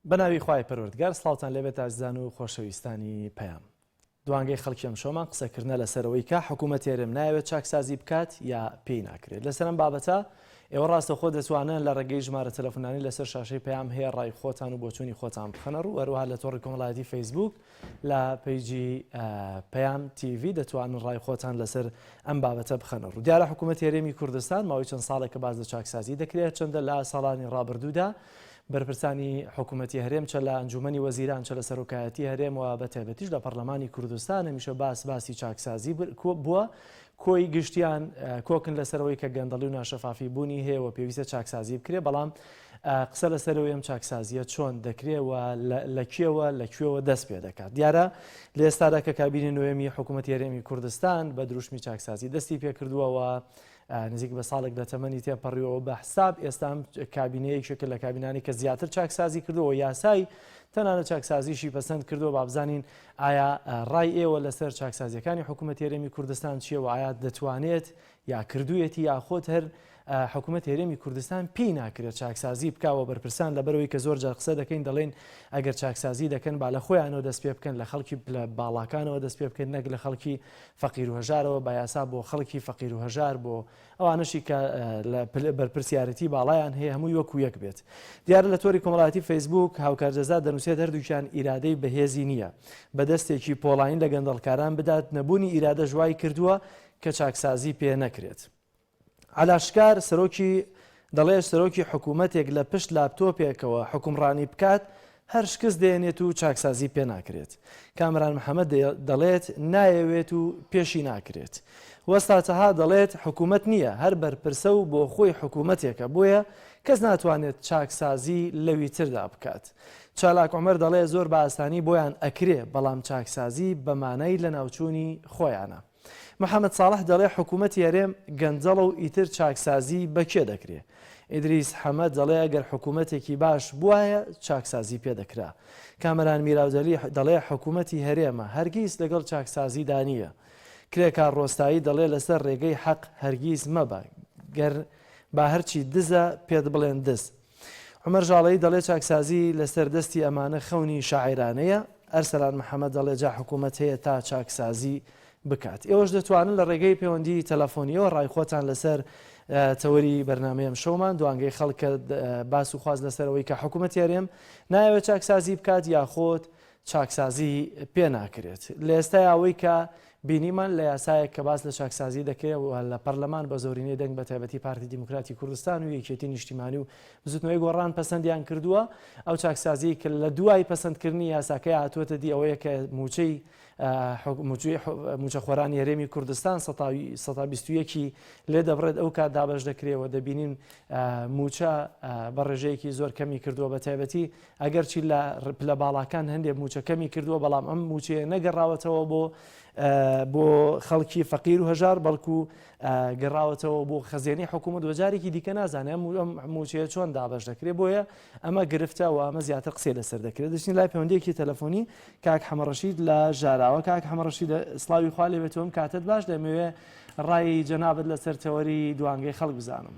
بەناوی خوای پەروەردگار سڵاوتان لێبێت ئازیزان و خۆشەویستانی پەیام. دوانگەی خەڵکی ئەم شۆمان قسەکردنە لەسەرەوەی کە حکوومەت هێرم ناوێت چاکسازی بکات یا پێی ناکرێت. لەسەرم بابەتە ئێوە ڕاستەخۆ دەتوانن لە ڕێگەی ژمارە تەلەفۆنانی لەسەر شاشەی پەیام هەیە ڕای خۆتان و بۆچوونی خۆتان بخەنە ڕوو وەروها لە تۆڕی کۆمەڵایەتی فەیسبوک لە پەیجی پەیام تیڤی دەتوانن ڕای خۆتان لەسەر ئەم بابەتە بخەنە ڕوو. دیارە حکوومەت هێرێمی کوردستان ماوەی چەند ساڵێکە باز لە چاکسازی دەکرێت، چەندە لە ساڵانی ڕابردوودا بەرپرسانی حکوومەتی هەرێم چە لە ئەنجومەنی وەزیران چە لە سەرۆکایەتی هەرێمەوە بە تایبەتیش لە پەرلەمانی کوردستان هەمیشە باسی چاکسازی بووە. کۆی گشتیان کۆکن لەسەرەوەی کە گەندەڵی و ناشەفافی بوونی هەیە و پێویستە چاکسازی بکرێ، بەڵام قسە لەسەرەوەی ئەم چاکسازیە چۆن دەکرێەوە لەکوێوە دەست پێ دەکات. دیارە لە ئێستادا کە کابینی نوێمی حکوومەتی هەرێمی کوردستان بە دروشمی چاکسازی دەستی پێکردووەوە، نزیک بە ساڵێک لە تەمەنی تێپەڕیەوە بە حساب ئێستا کابینەیەکێک لە کابینانی کە زیاتر چاکسازی کردووە، یاسای تەنانە چاکسازیشی پەسەند کردووە. بابزانین ئایا ڕای ئێوە لەسەر چاکسازیەکانی حکوومەتی هەرێمی کوردستان چییە و ئایا دەتوانێت یا کردوویەتی یاخۆت هەر حکوومەت هێرێمی کوردستان پێی ناکرێت چاکسازی بکاوە؟ بەرپرسان لەبەرەوەی کە زۆر جار قسە دەکەین دەڵێن ئەگەر چاکسازی دەکەن با لە خۆیانەوە دەست پێ بکەن، لە خەڵکی لە باڵاکانەوە دەست پێ بکەن، نەک لە خەڵکی فەقیر و هەژارەوە با یاسا بۆ خەڵکی فەقیر و هەژار بۆ ئەوانشی کە بەرپرسیارەتی باڵایان هەیە هەمووی وەکو یەک بێت. دیارە لە تۆری کۆمەڵایەتی فەیسبوک هاوکارجەزا دەنووسێت هەردووکیان ئیرادەی بەهێزی نییە بە دەستێکی پۆڵاین لە گەندەڵکاران بدات، نەبوونی ئیرادە ژوای کردووە کە چاکسازی پێ نەکرێت. علاشکار دەڵێ سەرۆکی حکوومەتێک لە پشت لاپتۆپێکەوە حکومڕانی بکات هەر شکست دێنێت و چاکسازی پێ ناکرێت. کامران محەممەد دەڵێت نایەوێت و پێشی ناکرێت. وەستاتەها دەڵێت حکوومەت نییە، هەر بەرپرسە و بۆ خۆی حکوومەتێکە، بۆیە کەس ناتوانێت چاکسازی لەوی تردا بکات. چالاک عومەر دەڵێ زۆر بە ئاسانی بۆیان ئەکرێ، بەڵام چاکسازی بەمانەی لە ناوچوونی خۆیانە. محەممەد ساڵح دەڵێ حکوومەتی هەرێم گەنجەڵە و ئیتر چاکسازی بەکێ دەکرێت. ئیدریس حەمەد دەڵێ ئەگەر حکوومەتێکی باش بواە چاکسازی پێدەکرا. کامەران میراودەلی دەڵێ حکوومەتی هەرێمە هەرگیز لەگەڵ چاکسازیدا نییە. کرێکار ڕۆستایی دەڵێ لەسەر ڕێگەی حەق هەرگیز مەبە، گەر با هەرچی دزە پێت بڵێن دز. عومەر ژاڵەی دەڵێ چاکسازی لەسەر دەستی ئەمانە خەونی شاعیرانەیە. ئەرسەلان محەممەد دەڵێ جا حکوومەت هەیە تا چاکسازی بکات. ئێوەش دەتوانن لە ڕێگەی پەیوەندی تەلەفۆنیەوە ڕای خۆتان لەسەر تەوەری بەرنامەیەم شەومان دوانگەی خەڵکە باس و خواز لەسەرەوەی کە حکوومەت هەرێم نایەوێت چاکسازی بکات یاخۆت چاکسازی پێ ناکرێت. لە ئێستای ئەوەی کە بینیمان لە یاسایەک کە باس لە چاکسازی دەکرێت و لە پەرلەمان بە زۆرینەی دەنگ بە تایبەتی پارتی دیموکراتی کوردستان و یەکێتی نیشتیمانی و بزوتنەوەی گۆڕان پەسەندیان کردووە. ئەو چاکسازی کە لە دوای پەسەندکردنی یاساکەی هاتووەتە دی ئەوەیە کە موچەخۆرانی هەرێمی کوردستان 121 لێ دەبڕێت ئەو کات دابەش دەکرێەوە. دەبینین موچە بە ڕێژەیەکی زۆر کەمی کردووە، بە تایبەتی ئەگەرچی لە باڵاکان هەندێک موچە کەمی کردووە، بەڵام ئەم موچەیە نەگەڕاوەتەوە بۆ خەڵکی فەقیر و هەژار، بەڵکو گەڕاوەتەوە بۆ خەزیێنی حکوومەت وەجارێکی دیکە نازانێت موچەیە چۆن دابەش دەکرێت. بۆیە ئەمە گرفتە و ئەمە زیاتر قسەی لەسەر دەکرێت. دەچین لای پەیوەندیەکی تەلەفۆنی کاک حەمەڕەشید لە ژاراوە. کاک حەمەڕەشید سڵاوی خوا لێبێتەوەم کاتت باش، دەمەوێ ڕای جەنابەت لەسەر تەوەری دوانگەی خەڵک بزانم.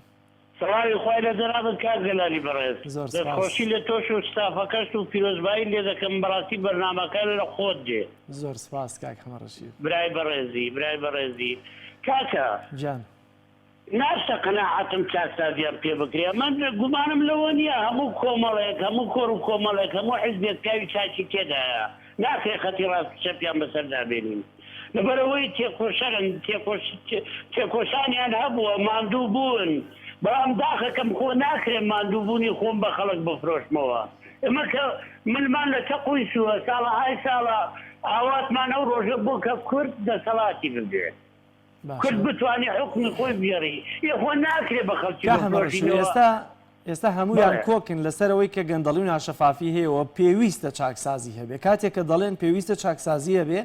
سڵاوی خوای لە جەنابەت کاک گەلانی بەڕێز، دەستخۆشی لە تۆش و ستافەکەش و پیرۆزبایی لێ دەکەم بەڕاستی بەرنامەکان لە خۆت دێ. زۆر سپاس کاک حەمەڕەشید. برای بەڕێزی کاکە جان ناشتە قەناعەتم چاکسازیان پێ بکرێ. من گومانم لەوە نییە هەموو کۆمەڵێک هەموو کۆڕ و کۆمەڵێک هەموو حیزبێک کاوی چاکی تێدایە، ناکرێ خەتی ڕاست شەپیان بەسەردا بێنین. لەبەرەوەی تێکۆشانیان هەبووە، ماندوو بوون، بەڵام داخەکەم خۆ ناکرێ ماندووبوونی خۆم بە خەڵک بفرۆشمەوە. ئەمە کە منمان لە تەقوی سووە ساڵەهای ساڵە ئاواتمان ئەو ڕۆژە بوو کە کورد دەسەڵاتی ببێت، کورد بتوانێ حکمی خۆی بێڕی، یەخۆ ناکرێ بە خەڵکی بفرۆشینەوە. ئێستا هەموویان کۆکن لەسەرەوەی کە گەندەڵی و ناشەفافی هەیەەوە پێویستە چاکسازی هەبێ. کاتێک کە دەڵێن پێویستە چاکسازی هەبێ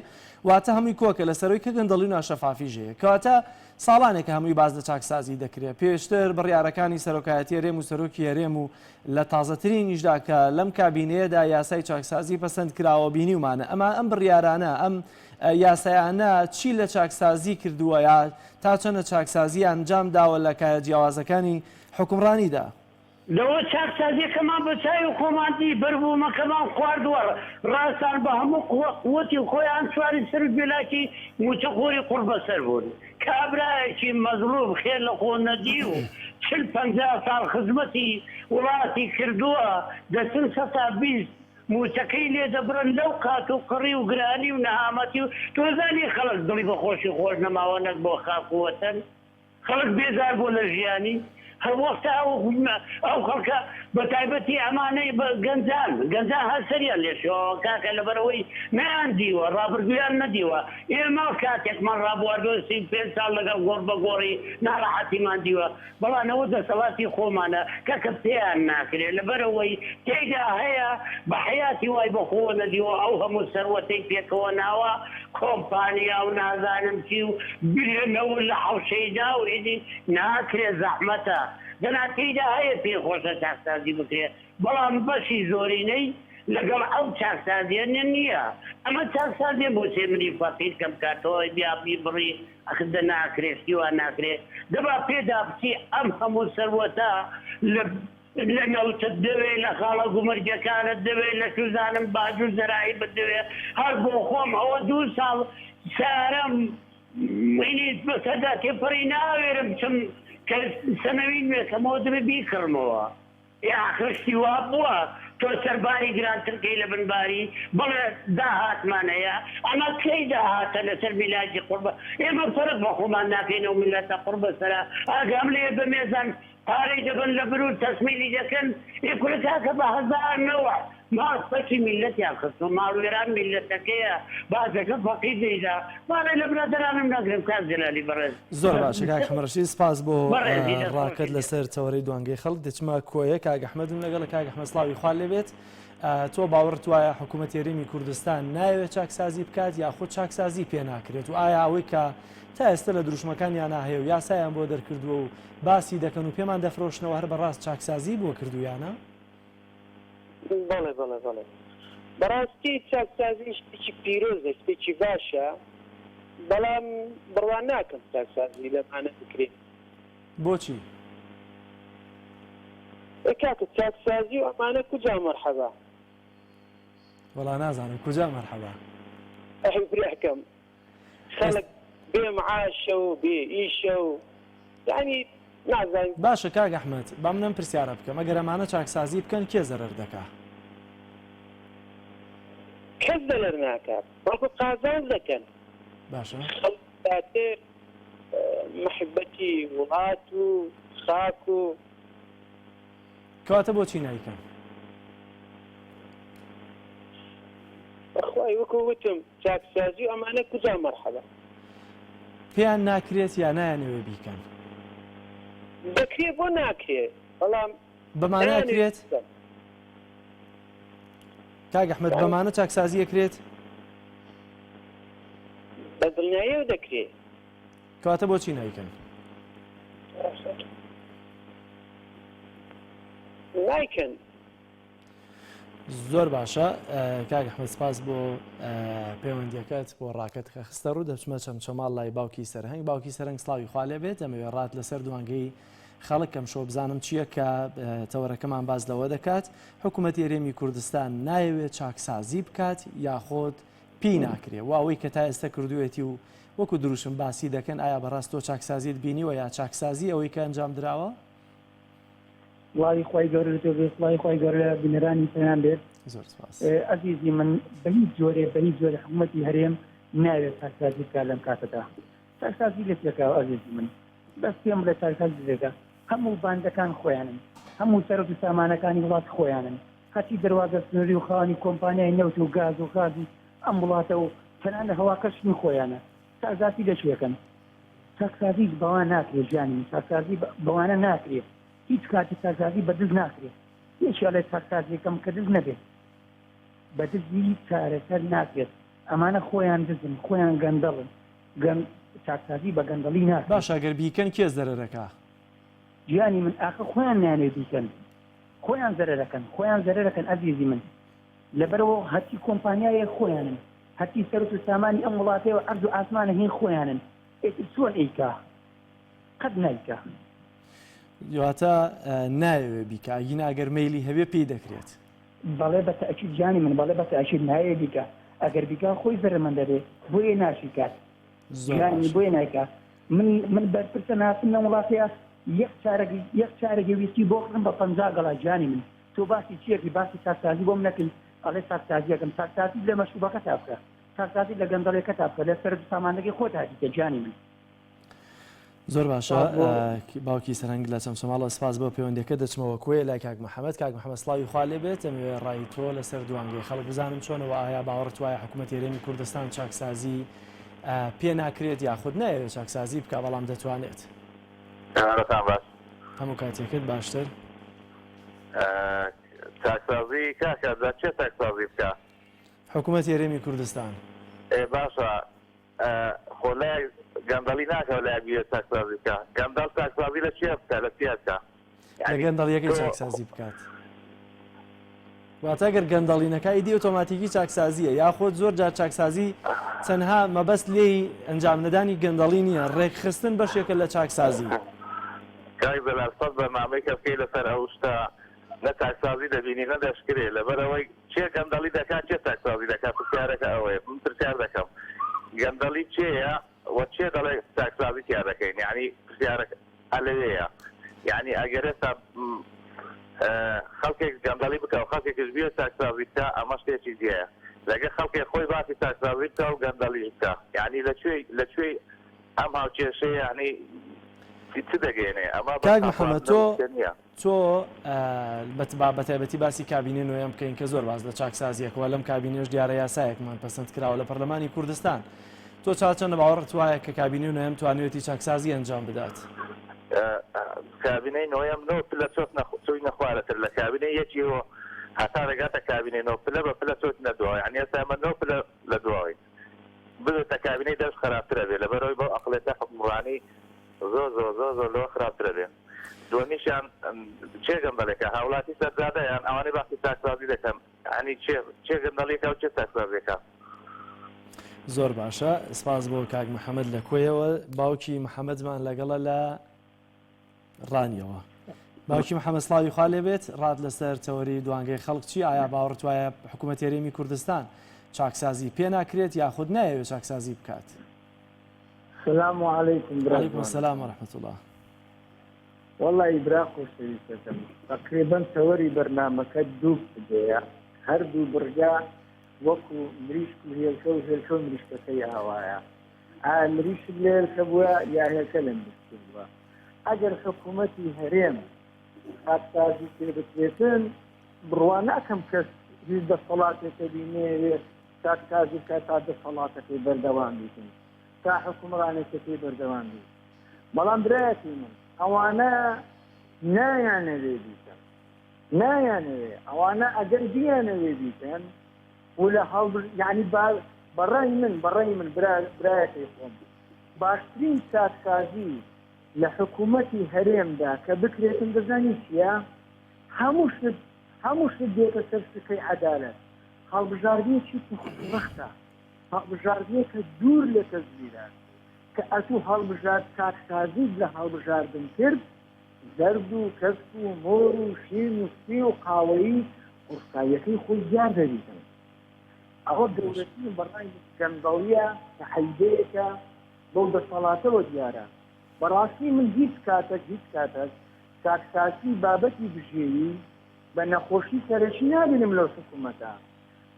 واتە هەمووی کۆکە لەسەرەوەی کە گەندەڵی و ناشەفافی ژەیە، کەواتە ساڵانێکە هەمووی باز لە چاکسازی دەکرێت. پێشتر بڕیارەکانی سەرۆکایەتی هەرێم و سەرۆکی هەرێم و لە تازەترینیشدا کە لەم کابینەیەدا یاسای چاکسازی پەسەند کراوە بینیومانە. ئەم بڕیارانە ئەم یاسایانە چی لە چاکسازی کردووە یا تا چەنە چاکسازی ئەنجام داوە لە کایە جیاوازەکانی حکومڕانیدا؟ لەوە چاکسازیەکەمان بە چاوی خۆماندی بەربوومەکەمان خواردووە ڕاستان بە هەموو قووەتی خۆیان سواری سەر بێلاکی موچەخۆری قوڕ بەسەر بوون کابراایەکی مەزلوب خێر لە خۆ نەدی و 40-50 ساڵ خزمەتی وڵاتی کردووە دەچن 120 موچەکەی لێ دەبرن لەو قات و قڕی و گرانی و نەهامەتی و تۆزانی خەڵک دڵی بە خۆشی خۆش نەماوە نەک بۆ خاکووەتەن خەڵک بێزار بۆ لە ژیانی هەر وەختا ئەو خەڵکە بە تایبەتی ئەمانەی بە گەنجان هەسەریان لێشەوە کاکە لەبەرەوەی نەیان دیوە ڕابردویان نەدیوە ئێمە کاتێکمان ڕابواردۆ 5 ساڵ لەگەڵ گۆڕ بە گۆڕی ناڕەحەتیمان دیوە بەڵانەوە دەسەڵاتی خۆمانە کەکە پێیان ناکرێت لەبەرەوەی تێیدا هەیە بە حیاتی وای بەخۆوە نەدیوە ئەو هەموو سەروەتەی پێکەوە ناوە کۆمپانیا و نازانم چی و بلێنەوە لە حەوشەیدا و ئیدی ناکرێت زەحمەتە دەناتیدا هەیە پێخۆشە چاکسازی بکرێت بەڵام بەشی زۆرینەی لەگەڵ ئەو چاکسازیێنە نییە ئەمە چاکسازیە بۆ سێمری فەقیر کەم کاتەوە بیابی بڕی ئەخدە ناکرێت سیوان ناکرێت دەبا پێدا بچی ئەم هەموو سەروەتە لە نەوتت دەوێت لە خاڵە گومەرجەکانت دەوێت لە سوزانم باجوو زەرایی بدەوێت هەر بۆ خۆم ئەوە 2 ساڵ سارم بەسەدا تێپەڕی ناوێرم چم کە سەنەوین وێکەمەوە دەبێ بیکڕمەوە یاخشتی وا بووە تۆ سەرباری گرانترکەی لە بنباری بڵێ داهاتمان هەیە ئەمە کەی داهاتە لەسەر میلاجی قوربە ئێمە فەرق بە خۆمان ناکەینەوە میلەتە قوربە سەرا ئاگام لێ بە مێزان پارەی دەبن لە بر و تەسمیلی دەکەن ئێکورەکە بە 1000 ماڵپەکی میلەتیان خستە ماڵوێران میلەتەکەیە بازەکە فەقیر دەیدا ماڵی لە برادرانم ناگرم کاک جەلالی بەڕێز زۆر باشە کاک حەمەڕەشید سپاس بۆ ڕاکەت لەسەر چاوەڕێی دوانگەی خەڵک دەچمە کۆیە کاک ئەحمەدم لەگەڵ کاک ئەحمەد سڵاوی خوا لێبێت تۆ باوەڕت وایە حکوومەت هێرێمی کوردستان ناوێت چاکسازی بکات یاخود چاکسازی پێ ناکرێت و ئایا ئەوەی کە تا ئێستا لە دروشمەکانیان ناهەیە و یاسایان بۆ دەرکردووە و باسی دەکەن و پێمان دەفرۆشنەوە هەر بەڕاست چاکسازی بۆ کردویانە؟ بەڵێ بەڕاستی چاکسازی شتێکی پیرۆزە شتێکی باشە بەڵام بڕوان ناکەم چاکسازی لەمانە بکرێت بۆچی؟ کاکە چاکسازی و ئەمانە کوجا مەرحەبا وەڵا نازانم کوجا مەرحەبا ئەحکەم خەڵک بێ معاشە و بێ ئیشە و یعنی نازانین باشە کاک ئەحمەد با منم پرسیارە بکەم ئەگەر ئەمانە چاکسازی بکەن کێ زەرەر دەکا؟ کەس دەلەر ناکات بەڵکو قازان دەکەن باشە خەڵکاتێ محبەتی وڵات و خاک و کەواتە بۆچی نایکەن؟ بەخوای وەکو وتم چاکسازی و ئەمانە کوجا مەرحەبا پێیان ناکرێت یا نایانەوێ بیکەن؟ دەکرێت بۆ ناکرێت بەڵام بەمانە ئەکرێت؟ کاک ئەحمەد بەمانە چاکسازی ئەکرێت؟ بە دڵنیاییەوە دەکرێت کەواتە بۆچی نایکەن؟ نایکەن زۆر باشە کاک ئەحمەد سپاس بۆ پەیوەندیەکەت بۆ ڕاکەت کە خستە ڕوو دەچمە چەمچەماڵ لای باوکی سەرهەنگ باوکی سەرهەنگ سڵاوی خوا لێبێت ئەمەوێ ڕات لەسەر دوانگەی خەڵک کەم شۆ بزانم چییە کە تەوەرەکەمان باز لەوە دەکات حکوومەتی هێرێمی کوردستان نایەوێت چاکسازی بکات یاخۆت پێی ناکرێت و ئەوەی کە تا ئێستا کردوێتی و وەکو دروشم باسی دەکەن ئایا بەڕاست تۆ چاکسازیت بینیوە یا چاکسازی ئەوەی کە ئەنجام درراوە؟ وڵی خی گەورە وڵی خی گەورە بنەرانی پێیان بێت زۆر سپاس ئەزیزی من بە هیچ جۆرێ بە هیچ جۆرە حکوومەتی هەرێم ناوێت چاکسازی بکات لەم کاتەدا چاکسازی لە پێکاوە ئەزیزی من بەس پێم لە چاکسازی دێگا هەموو باندەکان خۆیانن هەموو سەرۆک و سامانەکانی وڵات خۆیانن هەتی دەواازە سنووری و خاوەنی کۆمپانیای نەوت و گاز و غازی ئەم وڵاتە و تەنانە هەواکەشنی خۆیانە چاکسازی دەشوێکن چاکسازی بەوان ناکرێت ژیانی چاکسازی بەوانە ناکرێت هیچ کاتی چاکسازی بەدز ناکرێت هیچیاڵێ چاکسازیەکەم کە دز نەبێت بەدزی چارەسەر ناکرێت ئەمانە خۆیان دزن خۆیان گەندەڵن چاکسازی بە گەندەڵی ناکرێت باش ئەگەر بیکەن کێ زەرەرەکە؟ گیانی من ئاخە خۆیان نانێ بیکەن خۆیان زەرەرەکەن ئەزیزی من لەبەرەوە هەتی کۆمپانیایە خۆیانن هەتی سەرۆک و سامانی ئەم وڵاتەوە عەرز و ئاسمانە هین خۆیانن چۆن ئەیکا قەت نایکا دواتە ناوێ بیکە ئاگین ئەگەر مەیلی هەبێ پێی دەکرێت بەڵێ بە تەئکید جانی من بەڵێ بە تەئکید نایە بیکە ئەگەر بیکە خۆی زەرمەندە بێ بۆیە ناشیکات جانی بۆیە نایکە من بەرپرسە ناسم لە وڵاتەیە یەک چارەگە ویستی بۆ کڕم بە 50 گەڵا جانی من تۆ باسی چیەکی باسی ساکسازی بۆم نەکەی ئەڵێ ساکسازیەکەم ساکسازی لە مەشروبەکە بکە ساکسازی لە گەندەڵێکە بکە لە سەر سامانەکەی خۆت هاتیکە جانی من زۆر باشە باوکی سەرنگ لە چەمسۆماڵە سپاس بۆ پەیوەندیەکە دەچمەوە کوێ لای کاک محەممەد کاک محەممەد سڵاوی خوا لێ بێت ئەمێ ڕای تۆ لەسەر دوانگەی خەڵک بزانم چۆنەوە ئایا باوەڕت وایە حکوومەت هێرێمی کوردستان چاکسازی پێ ناکرێت یاخود نایەوێت چاکسازی بکە بەڵام دەتوانێت هەموو کاتێکت باشتر چاکسازی کاکە چێ چاکسازی بکە حکوومەت هێرێمی کوردستان باشە خۆلای گەندەڵی ناکەوە لای بێ چاکسازی بکە گەندەڵ چاکسازی لە چێ بکە لە چێ بکە لە گەندەڵیەکەی چاکسازی بکات واتە گەر گەندەڵینەکە دی ئۆتۆماتیکی چاکسازیە یاخۆت زۆر جار چاکسازی چەندها مەبەست لێی ئەنجام نەدانی گەندەڵی نییە ڕێکخستن بەشێکە لە چاکسازی کاک بەلارسەد بەرنامەی کە بکەی لەسەر ئەو شتە نە چاکسازی دەبینی نەدەشکرێ لەبەرەوەی چێ گەندەڵی دەکات چێ چاکسازی دەکات پرسیارەکە ئەوەیە من پرسیار دەکەم گەندەڵی چێیە وە چێ دەڵێ چاکسازی تیا دەکەین یعنی پرسیارەکە هەلەوەیە یعنی ئەگەر ئێستا خەڵکێک گەندەڵی بکە و خەڵکێکش بێ چاکسازی بکە ئەمە شتێکی دیایە لەگە خەڵکێک خۆی باسی چاکسازی بکە و گەندەڵی بکە یعنی لەکوێ ئەم هاوکێشەیە یعنی چ دەگەێنێ ئەمە کاک محەممەد تۆ بەتایبەتی باسی کابینێ نوێیان بکەین کە زۆر باز لە چاکسازیەکەوە لەم کابینێش دیارە یاسایەکمان پەسەند کراوە لە پەرلەمانی کوردستان تۆ چاچەندە باوەڕت وایە کە کابینێ نوێم توانێتی چاکسازی ئەنجام بدات کابینەی نۆیەم نۆ پلە چۆی نەخوارەتر لە کابینەی یەکیەوە هەتا دەگاتە کابینەی نۆ پلە بە پلە چۆت نەدووە یعنی ئێستا ئەمە نۆ پلە لە دواوی بێتە کابینەی دەست خراپترە بێ لەبەرەوەی بۆ ئەقڵێتە حکومڕانی زۆر لەوە خراپترە بێ دووەمیشیان چێ گەندەڵێکە هاوڵاتی سەرزادەیان ئەوانەی باسی چاکسازی دەکەن ینی چێ گەندەڵێکە و چێ چاکسازیەکە زۆر باشە سپاس بۆ کاک محەممەد لە کوێیەوە باوکی محەممەدمان لەگەڵە لە ڕانیەوە باوکی محەممەد سڵاوی خوا لێ بێت ڕات لەسەر تەوەری دوانگەی خەڵک چی ئایا باوەڕت وایە حکوومەت هێرێمی کوردستان چاکسازی پێ ناکرێت یاخود نایەوێت چاکسازی بکات السلام عليكم وعليكم السلام ورحمة الله والله برا خۆشەویستەکەم تقریبا تەوەری بەرنامەکە دوو بدەیە هەردوو برجا وەکو مریشک و هێلکە و هێلکە و مریشکەکەی ئاوایە مریشک لە هێلکە بووە یا هێلکە لە مریشک بووە ئەگەر حکوومەتی هەرێم چاکسازی پێ بکرێتن بڕوا ناکەم کەس هیچ دەسەڵاتێکە بینێ چاکسازی بکات تا دەسەڵاتەکەی بەردەوام بیتن تا حکومڕانێکەکەی بەردەوام بی بەڵام برایەتی من ئەوانە نایانەوێ بیکەن نایانەوێ ئەوانە ئەگەر بیانەوێ بیکەن و لە هەڵ یعنی بەڕێی من برایەتی خۆم باشترین چاکسازی لە حکوومەتی هەرێمدا کە بکرێتن دەزانی چییە هەموو شت دێتە سەر سکەی عەدالەت هەڵبژاردنێکی خوشبەختە هەڵبژاردنێکە دوور لە تەزویرات کە ئەتوو هەڵبژارد چاکسازی لە هەڵبژاردن کرد زەرد و کەسب و مۆر و شین و سپی و قاوەیی قورساییەکەی خۆی دیار دەبیتن ئەوە دەوڵەتی بەڕای گەندەڵیە کە حەیدەیەکە بەو دەسەڵاتەوە دیارە بەڕاستی من هیچ کاتێک چاکسازی بابەتی بژێوی بە نەخۆشی سەرەکی نابینم لەو حکوومەتە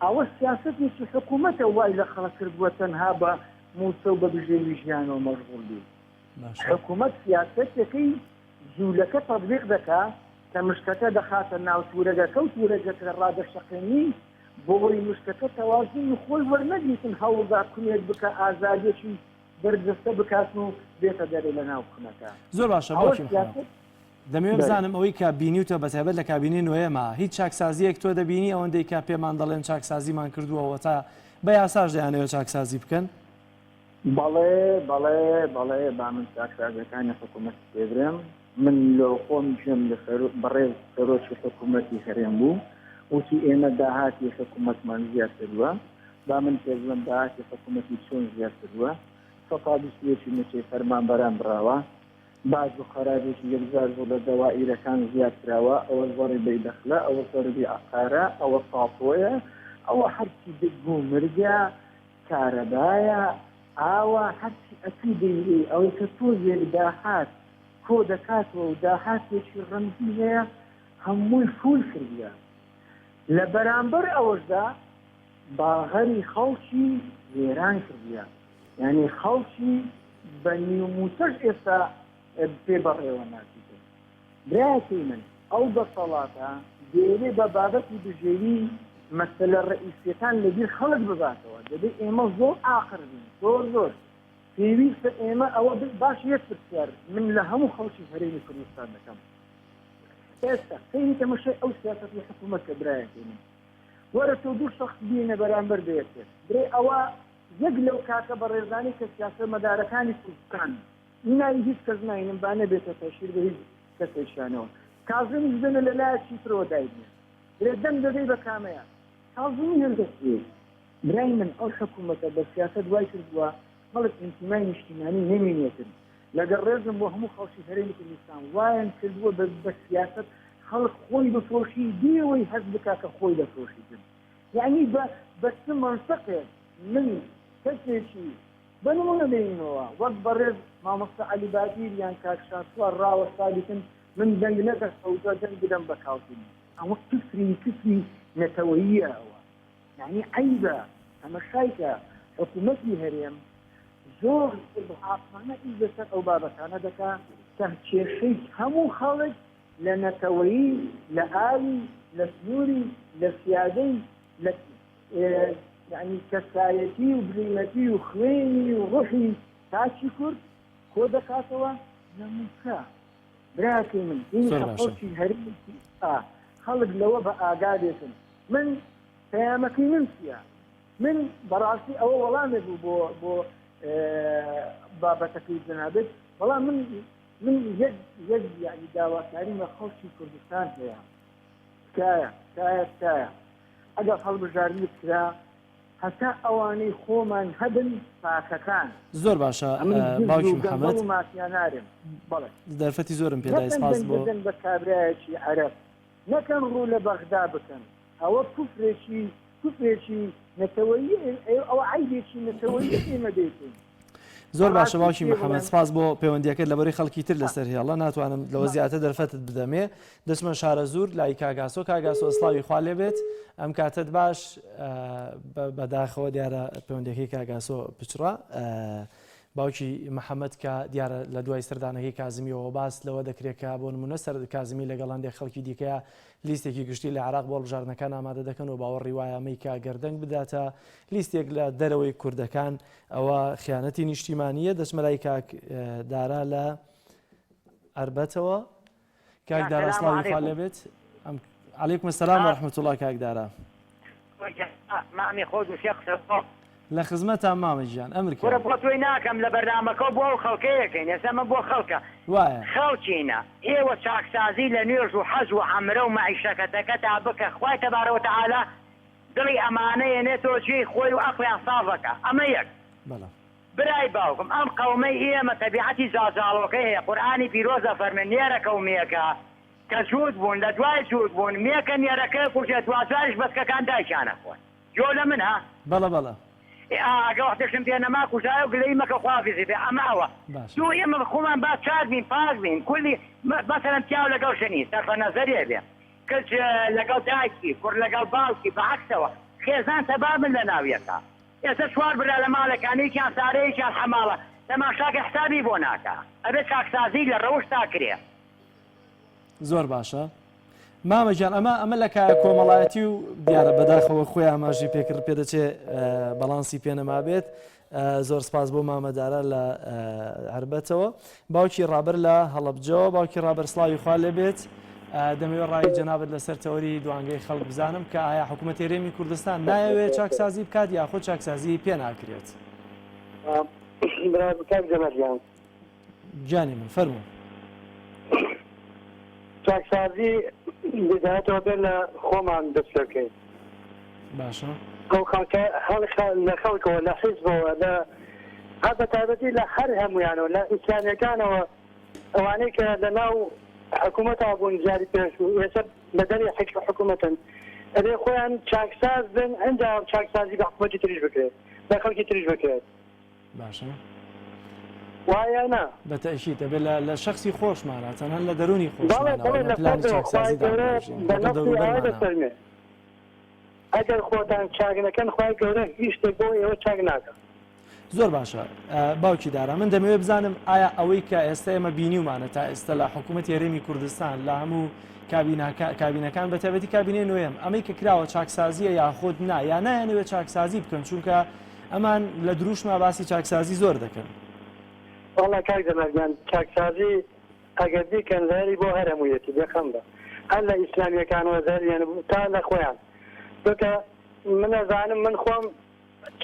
ئەوە سیاسەتێکی حکوومەتە وای لە خەڵک کردبووە تەنها بە موسە و بە بژێوی ژیانەوە مەشغوڵ بی حکوومەت سیاسەتەکەی جوولەکە تەطبیق دەکا کە مشکەکە دەخاتە ناو تورەگەکە و تورەگەکە ڕادەشەقێنی بۆی مشکەکە تەوازنی خۆی وەرنەگریتن هەوڵدا کوێت بکە ئازادیەکی بەردەستە بکاتن و بێتە دەرێ لە ناو کوونەکە زۆر باشە باوکی دەمەوێت بزانم ئەوەی کە بینیوتە بەتایبەت لە کابینەی نوێیەمە هیچ چاکسازیەک تۆ دەبینی ئەوەندەی کە پێمان دەڵێن چاکسازیمان کردووەوە تا بە یاساش دەیانەوێت چاکسازی بکەن بەڵێ با من چاکسازەکانی حکوومەت پێدرێم من لە خۆم ژێم لە بەڕێز سەرۆکی حکوومەتی هەرێم بوو وتی ئێمە داهاتی حکوومەتمان زیاد کردووە با من پێزم داهاتی حکوومەتی چۆن زیاد کردووە سەتا بیستێکی نوچەی فەرمانبەران براوە باز و خەرابێکی یەکجار بوو لە دەوائیرەکان زیادکراوە ئەوە زۆری بەیدەخلە ئەوە زۆری عقارە ئەوە ساڵتۆیە ئەوە هەرچی بوو مرگە کارەبایە ئاوا هەرچی ئەتی دەیری ئەوەی کە تۆ یێکداهات کۆ دەکاتەوە و داهاتێکی ڕەمزی هەیە هەمووی فول کردە لە بەرامبەر ئەوەشدا باغەری خەڵکی وێران کردە یعنی خەڵکی بە نیوموتەش ئێستا پێ بەڕێوە ناچیتە برایەتی من ئەو دەسەڵاتە دێرێ بە بابەتی بژێوی مەسەلە ڕئیسیەکان لەبیر خەڵک بباتەوە دەبێت ئێمە زۆر ئاخر بین زۆر پێویستە ئێمە ئەوە باش یەک پرسیار من لە هەموو خەڵکی هەرێمی کوردستان دەکەم ئێستا خەیری تەماشای ئەو سیاسەتی حکوومەت کە برایەتی من وەرە تۆ دوو شەخص بینە بەرامبەر بێتێت برێ ئەوە یەک لەو کاتە بە ڕێزانی کە سیاسە مەدارەکانی کوردستان ناوی هیچ کەس ناینم با نەبێتە تەشیر بە هیچ کەسێکشانەوە کازمیش بنە لە لایەکی ترەوە دایبێ برێ دەم دەدەی بە کامەیە کازمی هەندەستێ برای من ئەو حکوومەتە بە سیاسە دوای کردووە خەڵک ئینتیمای نیشتیمانی نەمێنێتن لەگەڵ ڕێزم بۆ هەموو خەڵکی هەرێمی کوردستان وایان کردووە بە سیاست خەڵک خۆی بفرۆشی دێوەی هەست بکا کە خۆی دەفرۆشیتن یعنی بە چ منطقێ من کەسێکی بەنمونە بینەوە وەک بەڕێز مامۆستا عەلی بادیر یان کاک شاسوار ڕاوەستادیتن من دەنگ نەکەس ئەوجا دەنگ بدەم بە کاوتنی ئەوە کفری نەتەوەییە ئەوە یعنی عەیبە تەماشایکە حکوومەتی هەرێم زۆر عاسمانە ئیش لەسەر ئەو بابەتانە دەکا کە کێشەی هەموو خەڵک لە نەتەوەیی لە ئاوی لە سنووری لە سیادەی لە یعنی کەسایەتی و برینەتی و خوێنی و ڕۆحی تاچی کورد کۆ دەکاتەوە لە موسکا براکەی من این خەڵکی هەرێمی خەڵک لەوە بە ئاگادێتن من پەیامەکەی من چییە من بەڕاستی ئەوە وەڵامێک بوو بۆ بابەتەکەی جەنابێت بەڵام من یەک یعنی داواکاری لە خەڵکی کوردستان هەیە تکایە ئەگەر هەڵبژاردنی کرا هەتا ئەوانەی خۆمان هەبن پاکەکان زۆر باشە باوکی محەممەد مافیانارم بەڵێ دەرفەتی زۆرم پێدای سپاس بۆ بە کابرایەکی عەرەب نەکەن ڕوو لە بەغدا بکەن ئەوە کوفرێکی نەتەوەیی ئەوە عیبێکی نەتەوەیی ئێمە دەیتین زۆر باشە باوکی محەممەد سپاس بۆ پەیوەندیەکەت لەبەری خەڵکی تر لەسەر هێڵە ناتوانم لەوە زیاتر دەرفەتت بدەمێ دەچمە شارە زوور لای کاگاسۆ ئەسڵاوی خوا لێ بێت ئەم کاتت باش بەداخەوە دیارە پەیوەندیەکەی کاگاسۆ پچڕە باوکی محەممەد کە دیارە لە دوای سەردانەکەی کازمیەوە باس لەوە دەکرێت کە بۆ نمونە سەر کازمی لەگەڵاندێک خەڵکی دیکەیە لیستێکی گشتی لە عراق بۆ هەڵبژاردنەکان ئامادە دەکەن و باوەڕی وایە ئەمەیکا گەردەنگ بداتە لیستێک لە دەرەوەی کوردەکان ئەوە خیانەتی نیشتیمانیە دەچمەلای کاک دارا لە ئەربەتەوە کاک دارا سڵاوی خوا لێبێت عەلەیکوم السەلام وەرەحمەتوڵڵا کاک دارا مامی خۆت و شێخ لە خزمەتان مامە گیان ئەمر وەرە بۆ تۆی ناکەم لە بەرنامەکە بۆ ئەو خەڵکەیەکەین ئێستا من بۆ خەڵکە وایە خەڵکینە ئێوە چاکسازی لە نوێژ و حەز و عەمرە و مەعیشەکەتەکە تا بکە خوای تەبارەکە و تەعالا دڵی ئەمانەیەنێتەوە جێی خۆی و عەقڵیان ساڵەکە ئەمە یەک برای باوکم ئەم قەومەی ئێمە تەبیعەتی زازاڵۆکەی هەیە قورئانی پیرۆزە فەرمێ نێرە کەومێکە کە جوود بوون لە دوای جوود بوون مێکە نێرەکە کوژێت دوازاریش بەسکەکان دایکیانە خۆن جۆ لە من ها بەڵە ئەگە وەختێکم پێ نەما کوژایە و گلەی مەکە خوافیزی بێ ئەماوە دوو ئێمە خۆمان با چاک بین پاک بین کولی مەسەلەن پیاو لەگەڵ شەنی سەرفە نەزەریە بێ کەس لەگەڵ دایکی کوڕ لەگەڵ باوکی بەعەکسەوە خێزان تەبا من لە ناویەکە ئێستا چوار برا لە ماڵەکانێکیان سارەیەکیان حەماڵە تەماشاکە حسابی بۆ ناکە ئەبێت چاکسازی لە ڕەوش تا کرێ زۆر باشە مامەجان ئەمە لە کایە کۆمەڵایەتی و دیارە بەداخەوە خۆی ئاماژی پێکرد پێدەچێت بەڵانسی پێنەما بێت زۆر سپاس بۆ مامەدارە لە هەربەتەوە باوکی ڕابر لە هەڵەبجەوە باوکی ڕابر سڵاوی خوا لێ بێت دەمەوێت ڕای جەنابەت لەسەر تەوەری دوانگەی خەڵک بزانم کە ئایا حکوومەتی هەرێمی کوردستان نایەوێت چاکسازی بکات یاخۆ چاکسازی پێ ناکرێت گیانی من فەرموو چاکسازی بدایەتەوە بێت لە خۆمان دەستەکەین باشە ئەو لە خەڵکەوە لە حیزبەوە لە بە تایبەتی لە هەر هەمویانەوە لە ئیسلامیەکانەوە ئەوانەی کە لە ناو حکوومەتەوە بوون جاری پێش و ئێستا بەدەری حکوومەتن ئەبێ خۆیان چاکساز بن هەنجا چاکسازی بە حکوومەتی تریش بکرێت بە خەڵکی تریش بکرێت باشە وایە نا بەتەشی دەبێت لە شخصی خۆشمانە تەنها لە دەرونی خۆشمانەوەسەرمێ ئەگەر خۆتان چاگنەکەن خخوای گەورە هیچ شتێک بۆ ئێوە چاک ناکە. زۆر باشە باوکی دارا من دەمەوێت بزانم ئایا ئەوەی کە ئێستا ئێمە بینیومانە تا ئێستا لە حکوومەت هێرێمی کوردستان لە هەموو کابینەکان بە تایبەتی کابینەی نوێم ئەمەی کە کراوە چاکسازیە یاخود نا یا نایانەوێت چاکسازی بکەن چونکە ئەمان لە دروشما باسی چاکسازی زۆر دەکەن. وڵا کاک دەمەرگیان چاکسازی ئەگەر بیکەن زاری بۆ هەرەموویەتی بێخەم بە هەر لە ئیسلامیەکانەوە زاریان تا لە خۆیان بکە منەزانم من خۆم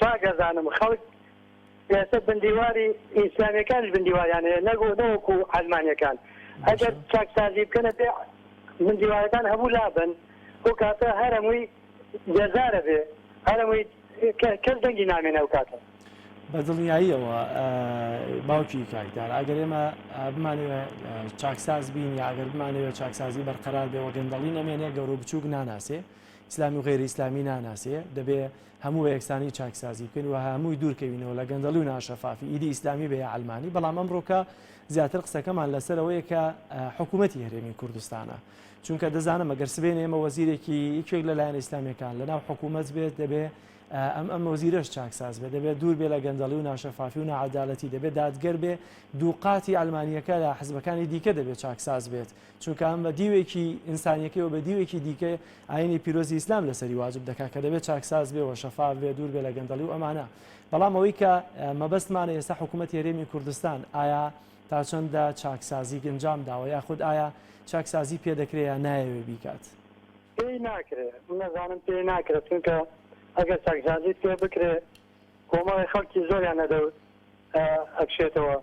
چاکەزانم خەڵک ئێستا بندیواری ئیسلامیەکانش بندیواریانەیە نەگۆ ئەلمانیەکان ئەگەر چاکسازی بکەنە پێ بندیوارەکان هەموو لابن بۆ کاتە هەرەمووی بێزارە بێ هەرەمووی کەس دەنگی نامێنە ئەو کاتە بە دڵنیاییەوە باوکی کاکدار ئەگەر ئێمە بمانەوێت چاکساز بین یا ئەگەر بمانەوێت چاکسازی بەرقەرار بێ وە گەندەڵی نەمێنێ گەورە بچووک ناناسێ ئیسلامی و غێری ئیسلامی ناناسێ دەبێ هەموو یەکسانی چاکسازی بکەن و هەمووی دوورکەوینەوە لە گەندەڵی و ناشەفافی ئیدی ئیسلامی بێ ئەلمانی بەڵام ئەمڕۆکە زیاتر قسەکەمان لەسەرەوەیە کە حکوومەتی هەرێمی کوردستانە چونکە دەزانم ئەگەر سبێن ئێمە وەزیرێکی یەکێک لەلایەن ئیسلامیەکان لەناو حکوومەت بێت دەبێ ئەم وەزیرەش چاکساز بێت دەبێت دوور بێ لە گەندەڵی و ناشەفافی و نەعەدالەتی دەبێت دادگەر بێ دووقاتی ئەلمانیەکە لە حزبەکانی دیکە دەبێت چاکساز بێت چونکە ئەم بە دیوێکی ئینسانیەکەی و بە دیوێکی دیکە ئاینی پیرۆزی ئیسلام لەسەری واجب دەکات کە دەبێت چاکساز بێ و شەفاف بێ دوور بێ لە گەندەڵی و ئەمانە بەڵام ئەوەی کە مەبەستمانە ئێستا حکوومەت هێرێمی کوردستان ئایا تا چەندە چاکسازی گەنجام داوە یاخود ئایا چاکسازی پێدەکرێت یا نایەوێ بیکات پێی ناکرێت نەزانم پێی ناکرێت چونکە ئەگەر چاکسازی پێ بکرێت کۆمەڵی خەڵکی زۆریان نەدەوت ئەکشێتەوە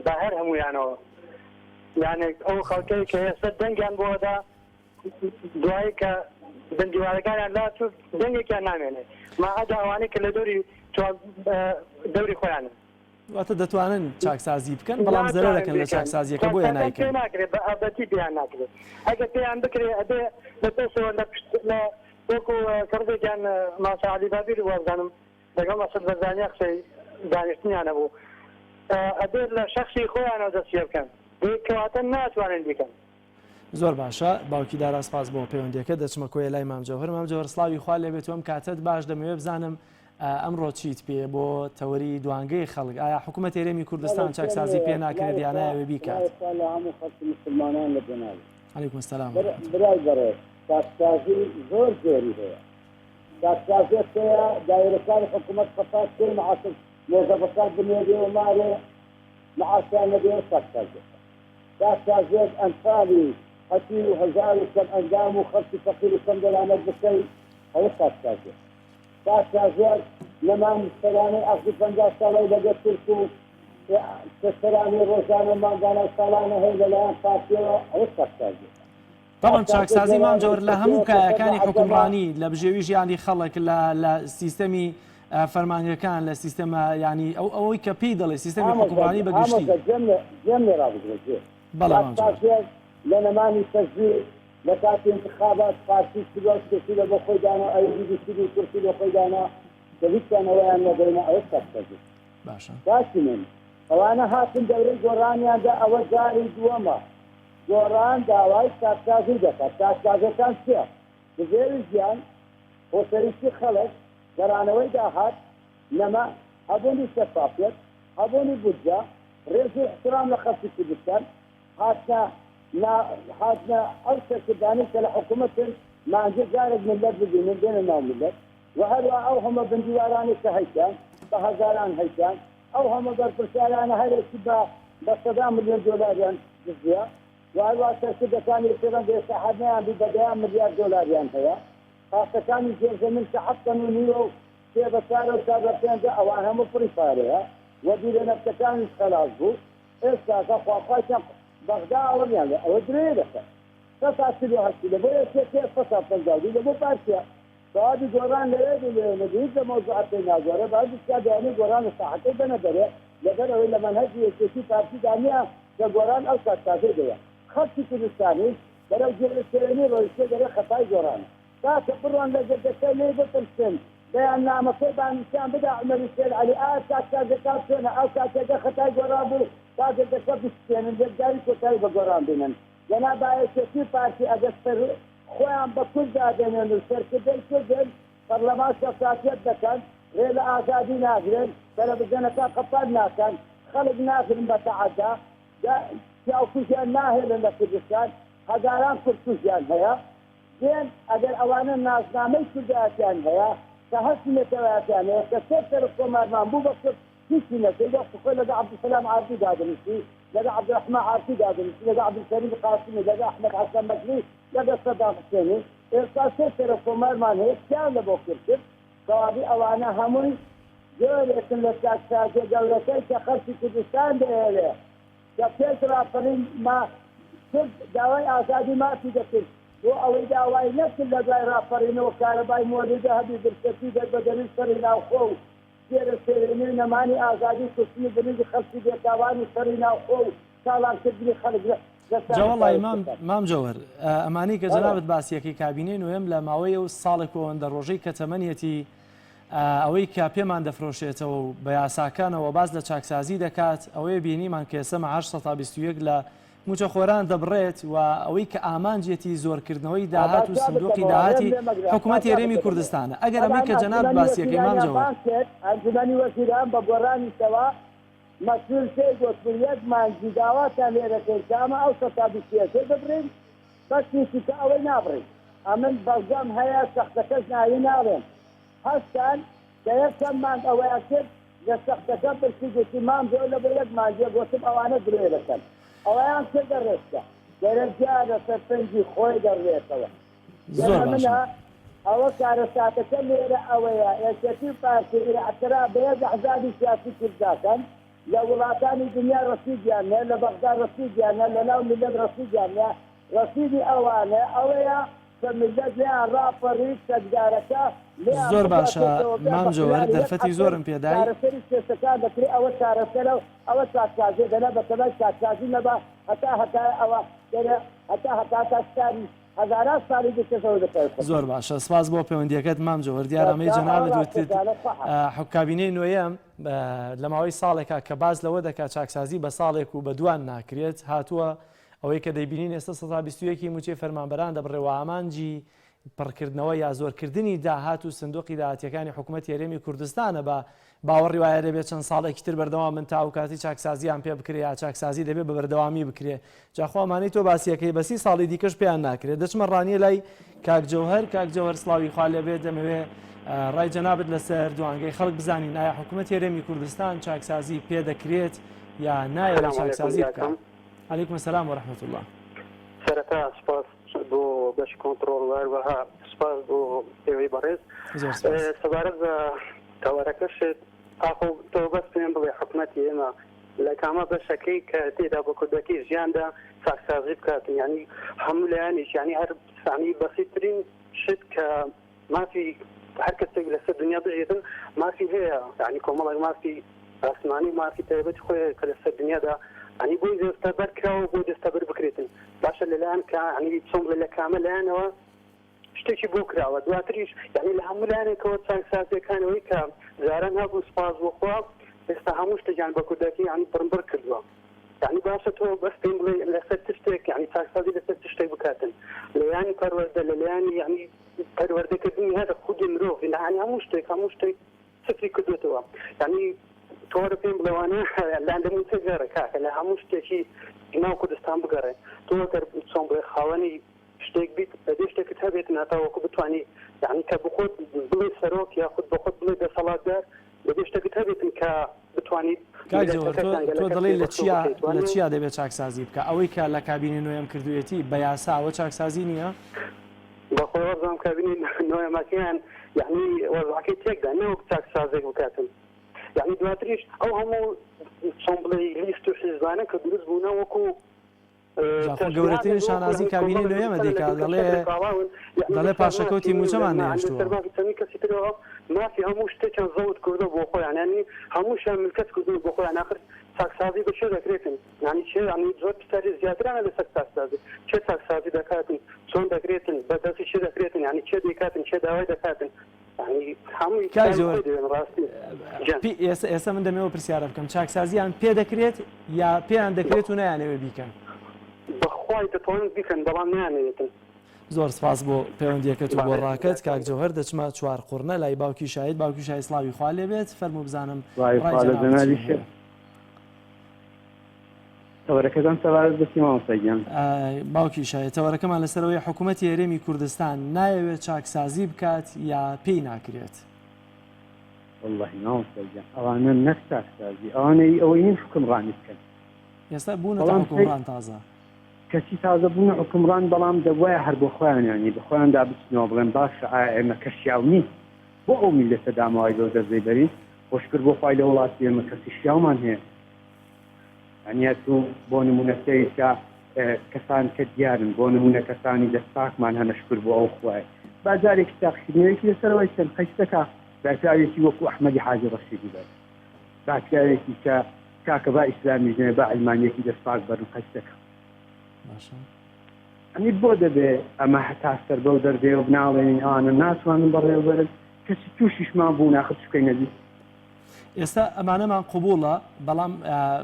بە هەر هەمویانەوە یانێ ئەو خەڵکەی کە ئێستا دەنگیان بۆدا دوایی کە بندیوارەکانیان لاتو دەنگێکیان نامێنێت ماعەدا ئەوانەی کە لە دەوری خۆیانن واتە دەتوانن چاکسازی بکەن بەڵام زەرەرەکەن لە چاکسازیەکە بۆیە نایکەن ناکرێت بە ئابەتی پێیان ناکرێت ئەگەر پێیان بکرێت ئەبێ لەپێشەوە لە وەکو کڕدێکیان ماسا عەلی بابیری وازانم لەگەڵ مەسەد بەرزانیا قسەی دانیشتنیانە بوو ئەبێ لە شەخصی خۆیانەوە دەستیە بکەن کەواتە ناتوانن بیکەن. زۆر باشە باوکی دارا سپاس بۆ پەیوەندیەکە دەچمە کۆیە لای مام جەوهەر مام جەوهەر سڵاوی خوا لێبێت وەم کاتت باش دەمەوێت بزانم ئەمڕۆ چیت پێ بۆ تەوەری دوانگەی خەڵک ئایا حکوومەت هێرێمی کوردستان چاکسازی پێ ناکرێت یا نایەوێ بیکات؟ هەموو خەڵکی موسڵمانان لە جەنابێت. عەلەیکوم سەلام. برای بەڕێز چاکسازی زۆر زۆری هەیە. چاکسازیەک هەیە دایرەکانی حکوومەت قەپات کرد معاشر مۆزەفەکان بنێدێ و مارێ معاشیان نەبێ چاکسازیەک. چاکسازیەک ئەنفالی حەتی و هەژار و کەم ئەنجام و خەڵکی فەقیر و کەم دەلانەت بکەی ئەوە چاکسازیەک. چاکسازیەک لەمان سەرانەی ئەخزی 50 ساڵەی لەگەڵ تورک و سەرانەی ڕۆژانە ماندانە ساڵانە هەیە لەلایەن پارتیەوە ئەوە چاکسازیەک. طبعا چاکسازی مام جەوهەر لە هەموو کایەکانی حکومڕانی لە بژێوی ژیانی خەڵک لە سیستەمی فەرمانیەکان لە سیستەمە ینی ئەوەی کە پێی دەڵێ سیستەمی حکومڕانی بەگشتی لە نەمانی تەزویر لە کاتی انتخابات پارتی سیاسی لە بۆ خۆیدانا ئەیدیسی و کورسی لە خۆیدانا کە هیچیانەوەیان نەبێنە ئەوە چاکسازی. باشە باسی من ئەوانە هاتن دەورەی گۆڕانیاندا ئەوە جاری دووەمە گۆڕان داوای چاکسازی دەکات. چاکسازەکان چییە؟ بژێوی ژیان خۆسەریتی خەڵک گەرانەوەی داهات نەما هەبوونی شەفافیەت هەبوونی بودجە ڕێزی احترام لە خەڵکی کوردستان هاتنە ئەو سەرکردانی کە لە حکوومەتن مانجە جارێک ملت ببینن بێنە ناو ملت و هەروە ئەو هەمە بندیوارانی کە هەیتان بە هەزاران هەیتان ئەو هەمە بەرپرسیارانە هەرێکی بە 100 ملیۆن دۆلاریان دزیە و هەروە سەرکردەکانی پێڕەن دێسەحەدنیان بی بە 10 ملیار دۆلاریان هەیە خاستەکانی زێرزەمین کە حەقەن و نیوە و پێ بەکارە و کارەپێنجە ئەوان هەموو پڕی پارەیە و دیرە نەفتەکانیش خەلاص بوو ئێستا خواخوایان بەغدا ئەوەیان لێ ئەوە درێ دەکەن سەساسی هەستی لە بۆ یەکێ فەسا پەنجاوی لە بۆ پارتیە سەوادی گۆڕان لەوێ نەدویت لە مۆزوعەتی ناگۆڕە بەعدی کادیانی گۆڕان لە ساحەکەی بەنەدەرێ لەبەر ئەوەی لە مەنهەجی یەکێتی پارتی دانیە کە گۆران ئەو چاکسازی دەیە خەڵکی کوردستانی بەرەو جێرەسێنی ڕۆیشتە دەرە خەتای گۆران کاتە بڕۆن لە گردەکە لێ بپرسن بەیان نامەکەی بانیشان بدا عومەری سێر عەلی ئایا چاکسازەکان چۆنە ئەو کاتێکە خەتای گۆران بوو تا گردەکە بشکێنن جێداری کۆتایی بە گۆران بینن جەناب بایەتی پارتی ئەگەستەر خۆیان بە کورد دادێنن و سەرکردن کردن پەرلەمان شەفافیەت دەکەن رێ لە ئازادی ناگرن تەلەڤیزیۆنەکان قەپات ناکەن خەڵک ناگرن بە تەعەدا پیاوکوژیان ناهێنن لە کوردستان هەزاران کورد کوژیان هەیە دێن ئەگەر ئەوانە ناسنامەی کوردایەتیان هەیە کە هەستی نەتەوایەتیان هەیە کە سێ سەرف کۆمارمان بوو بە کورد هیچی نەکەی وەختە خۆی لەگە عەبدولسەلام عارفی دادنیشتی لەگە عەبدولڕەحمان عارفی دادنیشتی لەگە عەبدولکەریم قاسمی لەگە ئەحمەد حەسەن مەکری لەگە سەدام حوسێنی ئێستا سێ سەرف کۆمارمان هەیە کیان لە بۆ کورد کرد کەوابی ئەوانە هەمووی جۆرێکن لە چاکسازیە گەورەکەی کە خەڵکی کوردستان دەهێڵێ کە پێش ڕاپەڕین ما کرد داوای ئازادی مافی دەکرد بۆ ئەوەی داوای نەکرد لە دوای ڕاپەڕینەوە کارەبای مۆلیدە هەبی برکەتی دەربەدەری سەری ناوخۆ و سێرە سێرینی نەمانی ئازادی کوردی بنیدی خەڵکی بێتاوانی سەری ناوخۆ و ساڵانکردنی خەڵک جەوەڵی مام جەوهر ئەمانی کە جەنابەت باسیەکەی کابینەی نوێم لە ماوەی و ساڵێک ئەوەندە ڕۆژەی کە تەمەنیەتی ئەوەی کە پێمان دەفرۆشێتەوە و بە یاساکانەوە باز لە چاکسازی دەکات ئەوەی بینیمان کێسەمە 821 لە موچە خۆران دەبڕێت و ئەوەی کە ئامانجێتی زۆرکردنەوەی داهات و سندوقی داهاتی حکوومەت هێرێمی کوردستانە ئەگەر ئەمەی کە جەناب باسیەکەی مام جەوهر ئەنجومەنی وەزیران بە گۆڕانیتەوە مەسئول پێی گوت یەک مانگی داواتان لێ دەکەین کامە ئەو 123 دەبرین بەشێکی کە ئەوەی نابڕین ئەمن بەڵگەم هەیە سەختەکەش ناوی ناڵێن هەستان کە یەکەم مانگ ئەوەیە کرد لە سەختەکە پرسی گوتی مام زۆر لە بە یەک مانگیە گوتم ئەوانە درێ دەکەن ئەوەیان چ دەڕێتە دەرەجا لەسەر پەنجی خۆی دەڕێتەوە منە ئەوە کارەساتەکە لێرە ئەوەیە یەکێتی پارتی ئەترا بە یەک ئەحزابی سیاسی کورداکەن لە وڵاتانی دنیا ڕەسیدیان هەیە لە بەغدا ڕەسیدیان هەیە لە ناو میلەت ڕەسیدیان هەیە ڕەسیدی ئەوانە ئەوەیە کە میلەت لیان ڕاپەڕی سەگدارەکە زۆر باشە مام جەوهر دەرفەتی زۆرم پێدای چارەسەری کێسەکان دەکرێت ئەوە چارەسەرە ئەوە چاکسازی دەنا بەتەبەی چاکسازی نەبا هەتا ئەوە هەتا تاشتاری هەزاران ساڵی دەکەسەوە دەکەوێت. زۆر باشە سپاس بۆ پەیوەندیەکەت مام جەوهر دیارەمەی جەنابەت وتت کابینەی نوێیەم لە ماوەی ساڵێکە کە باز لەوە دەکات چاکسازی بە ساڵێک و بە دوان ناکرێت هاتووە ئەوەی کە دەیبینین ئێستا 121 موچەی فەرمانبەران دەبڕێەوە ئامانجی پڕکردنەوە یا زۆرکردنی داهات و سندوقی داهاتیەکانی حکوومەت هێرێمی کوردستانە بە باوەڕی وایە دەبێت چەند ساڵێکی تر بەردەوام من تا و کاتی چاکسازیان پێ بکرێ یا چاکسازی دەبێت بە بەردەوامی بکرێ جاخوامانەی تۆ باسیەکەی بەسی ساڵی دیکەش پێیان ناکرێت دەچمە ڕانیە لای کاک جەوهر سڵاوی خوا لەبێت دەمەوێت ڕای جەنابەت لەسەر دوانگەی خەڵک بزانین ئایا حکوومەت هێرێمی کوردستان چاکسازی پێ دەکرێت یا نایە چاکسازی بکات. عەلەیکوم سەلام وەرەحمەتوڵڵاه الله. سەرەتا سپاس بۆ بەش کۆنتڕۆڵ وەروەها سپاس بۆ پێوەی بەڕێز سەبارەت بە تاوەرەکەشت ئاخۆ تۆ بەس پێم بڵێ حکوومەتی ئێمە لە کامە بەشەکەی کە تێدا بە کوردەکەی ژیاندا چاکسازی بکاتن ینی هەموو لایەنیش ینی هەر سانی بەسیترین شت کە مافی هەر کەسێک لەسەر دنیا بژێتن مافی هەیە ینی کۆمەڵێک مافی ئاسمانی مافی تایبەتی خۆی کە لەسەر دنیادا ینی بۆی دەستە بەرکراوە بۆ دەستە بەر بکرێتن باشە لەلایەن کە ینی چۆن لە کامە لایەنەوە شتێکی بۆ کراوە دواتریش ینی لە هەموو لایەنێکەوە چاکسازیەکانەوەی کە جاران هەبوو سپاس بۆخوا ئێستا هەموو شتێکیان بە کوردەکەی ینی بڕمبڕ کردووە ینی باشە تۆ بەس پێم بڵێ لەسەر تشتێک ینی چاکسازی لەسەر تشتێک بکاتن لەلایەنی پەروەردە لەلایەنی ینی پەروەردەکردنی هەر خودی مرۆڤ ینی هەموو شتێک سفری کردوێتەوە ینی تۆرە پێم بڵێوانە لاندەمون تێگەڕێ کاکە لە هەموو شتێکی ناو کوردستان بگەڕێ تۆ گەر چۆن بڵێ خاوەنی شتێک بیت بەدێ شتێکت هەبێت ناتاوەکو بتوانانی یعنی کە بخۆت بڵێ سەرۆک یا خود بەخۆت بڵێ دەسەڵاتدار بەدێ شتێکت هەبێتن کە بتوانیت تۆ دەڵێ لە چیا دەبێت چاکسازی بکە ئەوەی کە لە کابینی نوێم کردوێتی بە یاسا ئەوە چاکسازی نییە بەخۆزانام کابینی نوێمەکەیان یعنی وەزعەکەی تێکدا نەوەک چاکسازێک بکاتن یعنی دواتریش ئەو هەموو چۆن بڵێ لیست و حیزبانە کە دروست بوونە وەکو گەورەترین شانازی کابینەی نوێمە دیکە دەڵێ پاشەکەوتی موچەمان نێشتووە مافی هەموو شتێکیان زەوت کردو بۆ خۆیان ینی هەمووشیان ملکەت کردو بۆ خۆیان آخر چاکسازی بە چێ دەکرێتن ینی چێ ینی زۆر پرسیاری زیاترانە لەسەر چاکسازی چێ چاکسازی دەکاتن چۆن دەکرێتن بەدەستی چێ دەکرێتن ینی چێ دەکاتن چێ داوای دەکاتن ئێستا من دەمەوە پرسیارە بکەم چاکسازیان پێ دەکرێت یا پێیان دەکرێت و نەیانەوێ بیکەن بەخوای دەتوانن بیکەن بەڵام نیانەوێتن. زۆر سپاس بۆ پەیوەندیەکەت و بۆ ڕاکەت کاک جەوهەر دەچمە چوار قوڕنە لای باوکی شاید باوکی شای سڵاوی خوا لێبێت فەرموو بزانم تەوەرەکەتان سەوارە دەستی مامۆستاگیان باوکی شایە تەوەرەکەمان لەسەرەوەی حکوومەتی هەرێمی کوردستان نایەوێت چاکسازی بکات یا پێی ناکرێت والله مامۆستاگیان ئەوانە نەک چاکسازی ئەوانەی ئەوەی نین حکومڕانی بکەن ئێستا بوونەتە حکومڕان تازە کەسی تازە بوون حکومڕان بەڵام دەبواە هەر بۆ خۆیانیانی بە خۆیان دابچنەوە بڵێن باشە ئایا ئێمە کەشیاو نین بۆ ئەو میلەتە داماوای لەو دەرزەی بەرین خۆشکرد بۆ خوای لە وڵاتی ئێمە کەسی شیاومان هەیە ئەنیە تو بۆ نمونەکەی کە کەسان کە دیارن بۆ نمونە کەسانی دەستپاکمان هەنە شکر بۆ ئەو خوای بازارێکی تاقیکردنەوەیەکی لەسەرەوەی چەند خەیستەکە باکراوێکی وەکو ئەحمەدی حاجی ڕەشیدی بەر باکراوێکی کە کاکە با ئیسلامی ژنێ با ئەلمانیەکی دەستپاک بەرن خەیستەکە ئەنی بۆ دەبێ ئەمە هەتا سەر بەو دەردێ و بناڵێن ئەوانە ناتوانن بەڕێوەبەرن کەسی تووشیشمان بوو ناخت شکەی نەبی ئێستا ئەمانەمان قوبوڵە بەڵام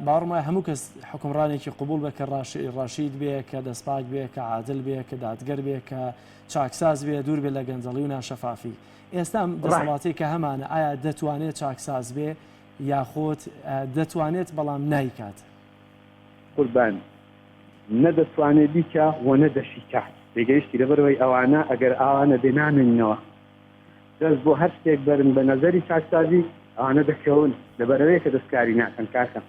باوەڕم وایە هەموو کەس حکومڕانێکی قوبول بێ کە ڕاشید بێ کە دەستپاک بێ کە عادل بێ کە دادگەر بێ کە چاکساز بێ دوور بێ لە گەنجەڵی و ناشەفافی ئێستا دەسەڵاتی کە هەمانە ئایا دەتوانێت چاکساز بێ یاخۆت دەتوانێت بەڵام نایکات قوربان نەدەتوانێت بیکە و نەدەشیکە پێگەیشتی لەبەرەوەی ئەوانە ئەگەر ئاوانە بێناننەوە دەست بۆ هەر شتێک بەرن بە نەزەری چاکسازی ئەوانە دەکەون لەبەرەوەی کە دەستکاری ناکەن کاکە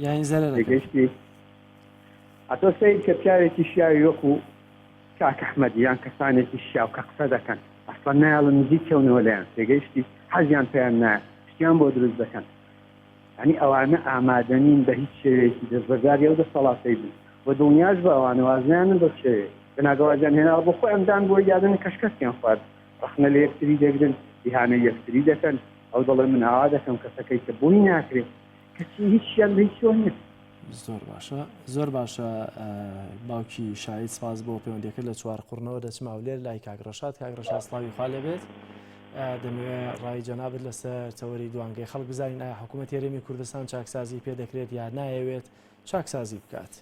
یانی زەرەر پێگەیشتی ئەتۆ سەید کە پیاوێکی شیاوی وەکو کاک ئەحمەدی یان کەسانێکی شیاو کە قسە دەکەن ئەسڵەن نایڵن نزیک کەونەوە لەیان پێگەیشتی حەزیان پێیان نایە شتیان بۆ دروست دەکەن ینی ئەوانە ئامادەنین بە هیچ شێوەیەکی دەستبەرداری ئەو دەسەڵاتەی بوو بە دڵنیاش بە ئەوانە وازیانن بە شێوێ بەناگەوازیان هێنا بۆ خۆی ئەمدان بۆ یادن کەشکەسیان خوارد ڕخنە لە یەکتری دەگرن دیهانە یەکتری دەکەن ئەو دەڵێ من ئاوا دەکەم کەسەکەی کە بوونی ناکرێت کەسی هیچیان بە هیچ نیت زۆر باشە باوکی شاید سپاس بۆ پەیوەندیەکە لە چوار قوڕنەوە دەچمە لێر لای کاگڕەشاد کاگڕەشاد سڵاوی خوا لێبێت دەمەوێت ڕای جەنابەت لەسەر تەوەری دوانگەی خەڵک بزانین ئایا حکوومەتی هەرێمی کوردستان چاکسازی پێ دەکرێت یا نایەوێت چاکسازی بکات.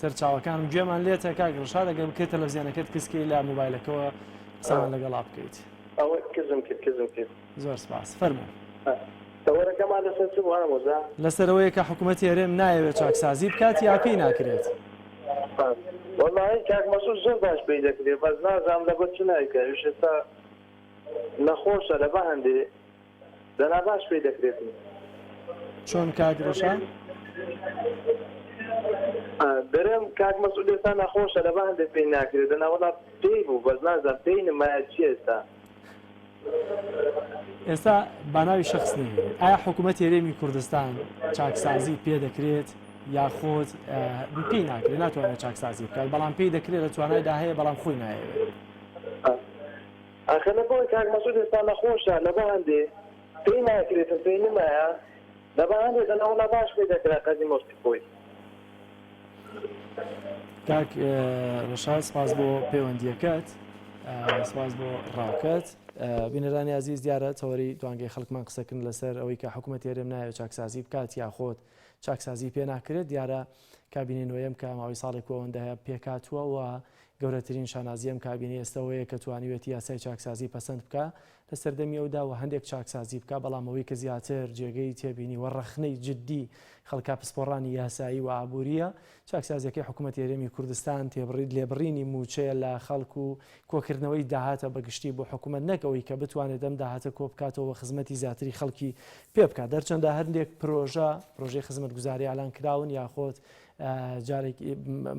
سەرچاوەکانم گوێمان لێتە کاگڕەشاد ئەگەر بکەیت تەلەڤیزیۆنەکەت کسکی لە موبایلەکەەوە قسەمان لەگەڵا بکەیت. کزم کرد زۆر سپاس فەرموو. لەسەرەوەی کە حکوومەتی هەرێم نایەوێت چاکسازی بکات یا پێی ناکرێت وەڵاهی کاک مەسوود زۆر باش پێی دەکرێت بەس نازانم لەبەر چ نایکە ئێستا نەخۆشە لە بەهەندێ دەنا باش پێی دەکرێت چۆن کاگڕەشاد دەرێم کاک مەسوود ئێستا نەخۆشە لە بەهەندێ پێی ناکرێت دەناوەڵا پێی بوو بەس نازانم پێی نمایە چی ئێستا ئێستا باناوی شخص نێ ئایا حکوومەتی هەرێمی کوردستان چاکسازی پێ دەکرێت یاخۆت پێی ناکرێت ناتوانێت چاکسازی بکات بەڵام پێی دەکرێت لە توانایدا هەیە بەڵام خۆی نایەوێت ئاخە لەبەوەی کاک مەسوود ئێستا نەخۆشە لە بەهەندێ پێی ناکرێتم پێی نمایە لە بەهەندێ دەناوەڵا باش پێی دەکرێت قەزی مۆستی خۆی کاک ڕەشاد سپاس بۆ پەیوەندیەکەت سپاس بۆ ڕاکەت بینەرانی عزیز دیارە تەوەری دوانگەی خەڵکمان قسەکردن لەسەر ئەوەی کە حکوومەتی هەرێم نایەوێت چاکسازی بکات یاخۆت چاکسازی پێ ناکرێت دیارە کابینەی نوێیەم کە ماوەی ساڵێک ئەوەندە پێکاتووە و گەورەترین شانازیەم کابینی ئێستەوەیە کە توانیوێتی یاسای چاکسازی پەسەند بکە لە سەردەمی ئەودا و هەندێک چاکسازی بکە بەڵام ئەوەی کە زیاتر جێگەی تێبینی و ڕەخنەی جددی خەڵکا پسپۆڕانی یاسایی و ئابوووریە چاکسازیەکەی حکوومەتی هەرێمی کوردستان تێبڕید لێبڕینی موچەیە لە خەڵکو و کۆکردنەوەی داهاتە بەگشتی بۆ حکوومەت نەکەوەی کە بتوانێت دەم داهاتە کۆ بکاتەوە خزمەتی زیاتری خەڵکی پێ بکات دەرچەندە هەندێک پرۆژەی خزمەتگوزاری ئالان کراون یاخۆت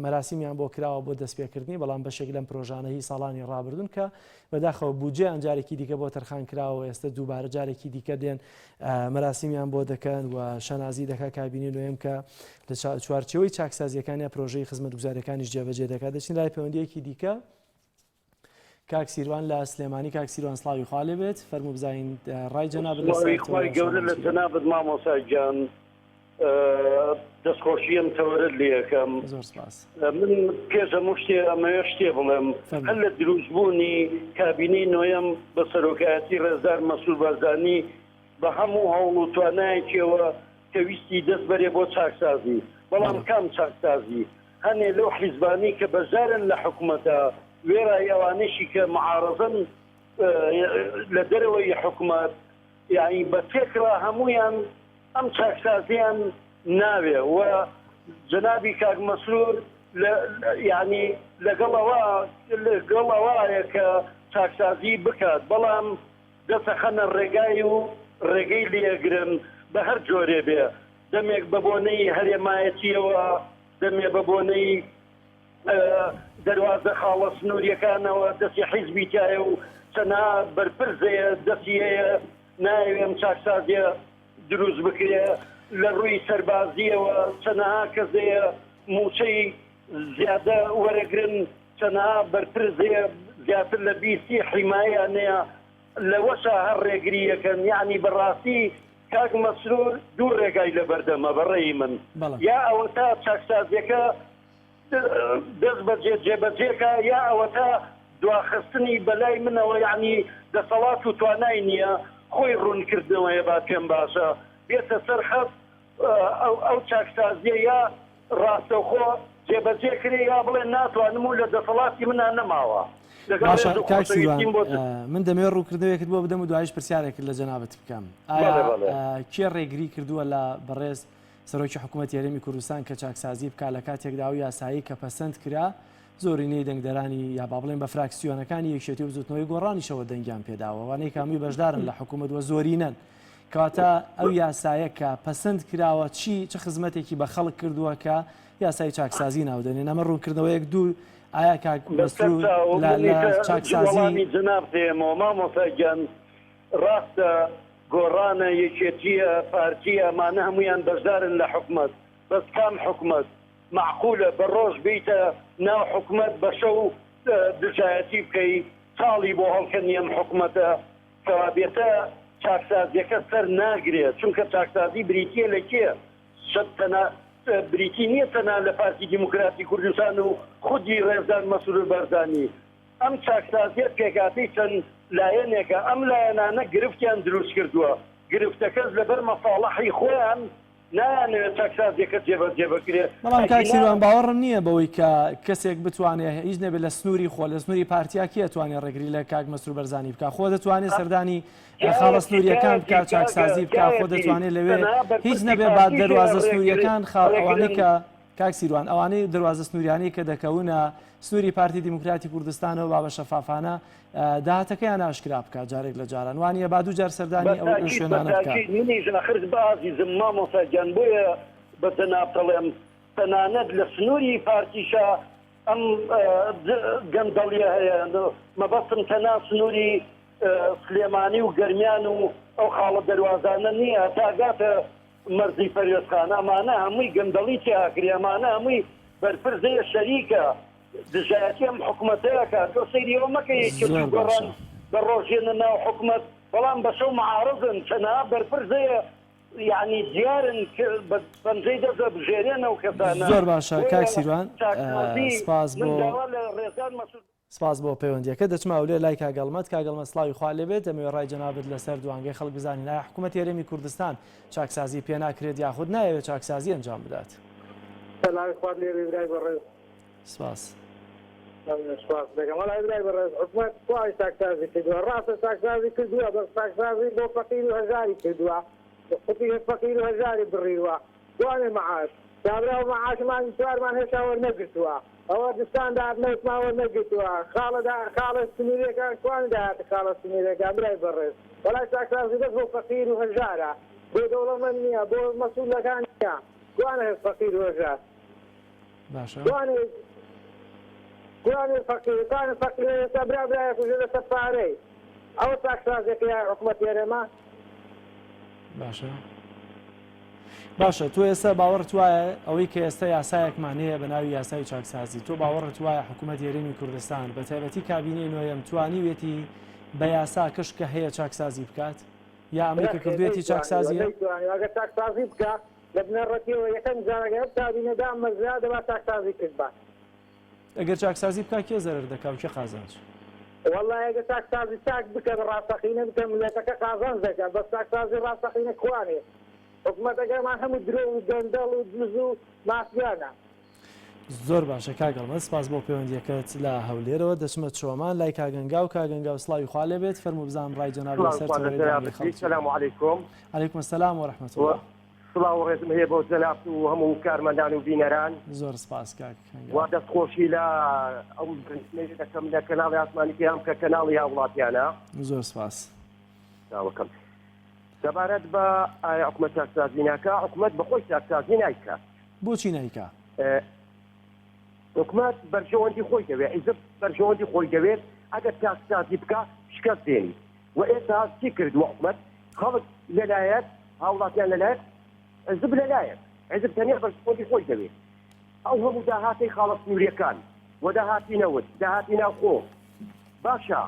مەراسیمیان بۆ کراوە بۆ دەستپێکردنی بەڵام بەشێک لەم پرۆژانە هی ساڵانی ڕابردون کە بەداخەوە بودجێیان جارێکی دیکە بۆ تەرخان کراوە ئێستا دووبارە جارێکی دیکە دێن مەراسیمیان بۆ دەکەن و شەنازی دەکات کابینی نوێم کە لە چوارچەوەی چاکسازیەکانی پرۆژەی خزمەتگوزاریەکانیش جێبەجێ دەکات دەچین لای پەیوەندیەکی دیکە کاک سیروان لە سلێمانی. کاک سیروان سڵاوی خوا لێ بێت فەرموو بزانین ڕای جەنابەت خۆی گەورە لە جەنابەت مامۆستا گیان دەستخۆشیەم تەوەرت لێ یەکەم. زۆر سپاس. من پێش هەموو شتێ ئەمەیە شتێ بڵێم هەر لە دروستبوونی کابینەی نوێیەم بە سەرۆکایەتی ڕێزدار مەسوود بارزانی بە هەموو هەوڵ و توانایەکیەوە کە ویستی دەست بەرێ بۆ چاکسازی بەڵام کام چاکسازی هەنێ لەو حیزبانی کە بەزارن لە حکوومەتە وێرە ئەوانشی کە معارەزن لە دەرەوەی حکوومەت یعنی بە فێکرا هەمویان ئەم چاکسازیان ناوێ و جنابی کاک مەسرور یعنی لەگەڵەوەیە کە چاکسازی بکات بەڵام دەسەخەنە ڕێگای و ڕێگەی لێگرن بە هەر جۆرێ بێ دەمێک بە بۆنەی هەرێمایەتیەوە دەمێ بە بۆنەی دەواازە خاڵە سنووریەکانەوە دەستی حیزبی تایە و چەنا بەرپرزەیە دەستیەیە ناوێم چاکسازیە دروست بکرێ لە ڕووی سەربازیەوە چەنەها کەسەیە موچەی زیادە وەرەگرن چەنەها بەرپرزەیە زیاتر لە بیستی حیمایانەیە لەوەشە هەر ڕێگریەکەن یعنی بەڕاستی کاک مەسرور دوو ڕێگای لە بەردەمە بەڕێی من یا ئەوە تا چاکسازیەکە دەست بەجێ جێبەجێکە یا ئەوە تا دواخستنی بەلای منەوە یعنی دەسەڵات و توانای نییە خۆی ڕوونکردنەوەیە با پێم باشە بێتە سەرخەت ئەو چاکسازیە یا ڕاستەوخۆ جێبەجێ کرێ یا بڵێ ناتوانم و لە دەسەڵاتی منە نەماوە. باشە کاک سیروان من دەمێ ڕووکردنەوەیەکت بۆ بدەم و دوایش پرسیارێکرد لە جەنابەت بکەم. ئایا کێ ڕێگری کردووە لە بەڕێز سەرۆکی حکوومەت یاریمی کوردستان کە چاکسازی بکات لە کاتێکدا و یاسایی کە پەسەند کرا زۆرینەی دەنگدەرانی یا با بڵێن بە فراکسیۆنەکانی یەکێتی و بزوتنەوەی گۆڕانیشەوە دەنگیان پێداوە وانەی کامی بەشدارن لە حکوومەت وە زۆرینەن کەواتە ئەو یاسایە کە پەسەند کراوە چه خزمەتێکی بە خەڵک کردووە کە یاسای چاکسازی ناودێنێن ئەمە ڕوونکردنەوەیەک دوو ئایا کاک مەسرور لە چاکسازی جناب دێمەوە مامۆستاگیان ڕاستە گۆڕانە یەکێتیە پارتیە ئەمانە هەمویان بەشدارن لە حکوومەت بەس کام حکوومەت معقولە بە ڕۆژ بیتە ناو حکوومەت بە شەو دژایەتی بکەی ساڵی بۆ هەڵکەنیم حکوومەتە کەوا بێتە چاکسازیەکە سەر ناگرێت چونکە چاکسازی بریتیە لە کێ بریتی نییە تەنها لە پارتی دیموکراتی کوردستان و خودی ڕێزدار مەسرور بارزانی ئەم چاکسازیە پێکاتی چەند لایەنێکە ئەم لایەنانە گرفتیان دروست کردووە گرفتەکەس لەبەر مەساڵەحی خۆیان نایانەوێت چاکسازیەکە جێبەجێ بکرێت. بەڵام کاک سیروان باوەڕم نییە بەوەی کە کەسێک بتوانێت هیچ نەبێت لە سنووری خۆ لە سنووری پارتیا کێ توانێت ڕێگری لە کاک مەسرور بەرزانی بکات خۆ دەتوانێت سەردانی خاڵە سنووریەکان بکات چاکسازی بکات خۆ دەتوانێت لەوێ هیچ نەبێت با دەواازە سنووریەکان ئەوانەی کە کاک سیروان ئەوانەی دەواازە سنووریانی کە دەکەونە سنووری پارتی دیموکراتی کوردستانەوە با بە شەفافانە داهاتەکەیان ئاشکرا بکات جارێک لە جاران وانە با دوو جار سەردانی ئەو شوێنانە بکات. منیش لەخرج بەعازیزم مامۆستاگیان بۆیە بە جەناب دەڵێم تەنانەت لە سنووری پارتیشە ئەم گەندەڵیە هەیە مەبەستم تەنها سنووری سلێمانی و گەرمیان و ئەو خاڵە دەواازانە نییە تاگاتە مەرزی پەروێزخان ئەمانە هەمووی گەندەڵی تیاکری ئەمانە هەمووی بەرپرزەیە شەریکە دژایەتی ئەم حکوومەتەیەکە تۆ سەیریەوە مەکە یەکێتی گۆڕان بە ڕۆژێنە ناو حکوومەت بەڵام بە شەو معارضن چەنها بەرپرزەیە یعنی دیارن بەنجەی دەزە بژێرێنە و کەسانە. زۆر باشە کاک سیروان سپاس بۆ پەیوەندیەکە دەچمە ئەولێ لای کاگەڵمەت کاگەڵمە سڵاوی خوا لێبێت دەمەوێت ڕای جەنابەت لەسەر دوانگەی خەڵک بزانین ئایا حکوومەتی هەرێمی کوردستان چاکسازی پێ ناکرێت یاخود نایەوێت چاکسازی ئەنجام بدات. سپاس. سپاس دەکەم وەڵای برای بەڕێز حکوومەت خۆی چاکسازی کردووە ڕاستە چاکسازی کردووە بەس چاکسازی بۆ فەقیر و هەژاری کردووە فەقیر و هەژاری بڕیوە دوانێ مەعاش کابرا و مەعاشمان چوارمان هێشتا وەرنەگرتووە ئەوە دستان داهاتنەوەمان وەرنەگرتووە خاڵە سنووریەکان کوان داهاتە خاڵە سنووریەکان برای بەڕێز وەڵای چاکسازی دەست بۆ فەقیر و هەژارە بۆ دەوڵەمەند نییە بۆ مەسئوولەکان نییە کوانە هێز فەقیر و هەژار باشە دوانی فەقیرەکانی فەقیر برا برایەک وژە لەسەر پارەی ئەوە چاکسازێکی حکوومەت ئێرەمە باشە تۆ ئێستا باوەڕت وایە ئەوەی کە ئێستا یاسایەکمان هەیە بە ناوی یاسای چاکسازی تۆ باوەڕت وایە حکوومەت هێرێمی کوردستان بە تایبەتی کابینەی نوێیەم توانیوێتی بە یاسا کشکە هەیە چاکسازی بکات یا ئەمەی کە کردوێتی چاکسازیە ئەگەر چاکسازی بکە لە بنەڕەتیەوە یەکەم جارەگەر کابینەدا مەزرا دەبا چاکسازی کرد بە ئەگەر چاکسازی بکە کێ زەرەر دەکا و کێ قازانج والله ئەگەر چاکسازی چاک بکە ڕاستەقینە بکە ملەتەکە قازانج دەکات بەس چاکسازی ڕاستەقینە کوانێ حکوومەت ئەگەرمان هەموو درۆ و گەندەڵ و دز و مافیانە زۆر باشە کاگەڵمە سپاس بۆ پەیوەندیەکەت لە هەولێرەوە دەچمە چۆمان لای کاگەنگا و کاگەنگا و سڵاوی خوا لێبێت فەرموو بزانم ڕای جەناب لەسەر السلام علیکم علیکم السلام ورحمة الله سڵاو و ڕێزم هەیە بۆ جەناب و هەموو کارمەندان و بینەران زۆر سپاس کاک وا دەستخۆشی لە ئەو برنامەیە دەکەم لە کەناڵی ئاسمانی پێیان کە کەناڵی هاوڵاتیانە زۆر سپاس داوەکەم دەبارەت بە ئایا حکوومەت چاکسازی ناکە حکوومەت بەخۆی چاکسازی نایکات بۆچی نایکا حکوومەت بەرژەوەندی خۆی دەوێت حیزب بەرژەوەندی خۆی دەوێت ئەگەر چاکسازی بکە شکست دێنی و ئێستا چی کردووە حکوومەت خەڵک لەلایەت هاوڵاتیان لەلایەت حزب لەلایەت حزب تەنیا بەرژەوەندی خۆی دەوێت ئەو هەموو داهاتی خاڵە سنووریەکان و داهاتی نەوت داهاتی ناوخۆ باشە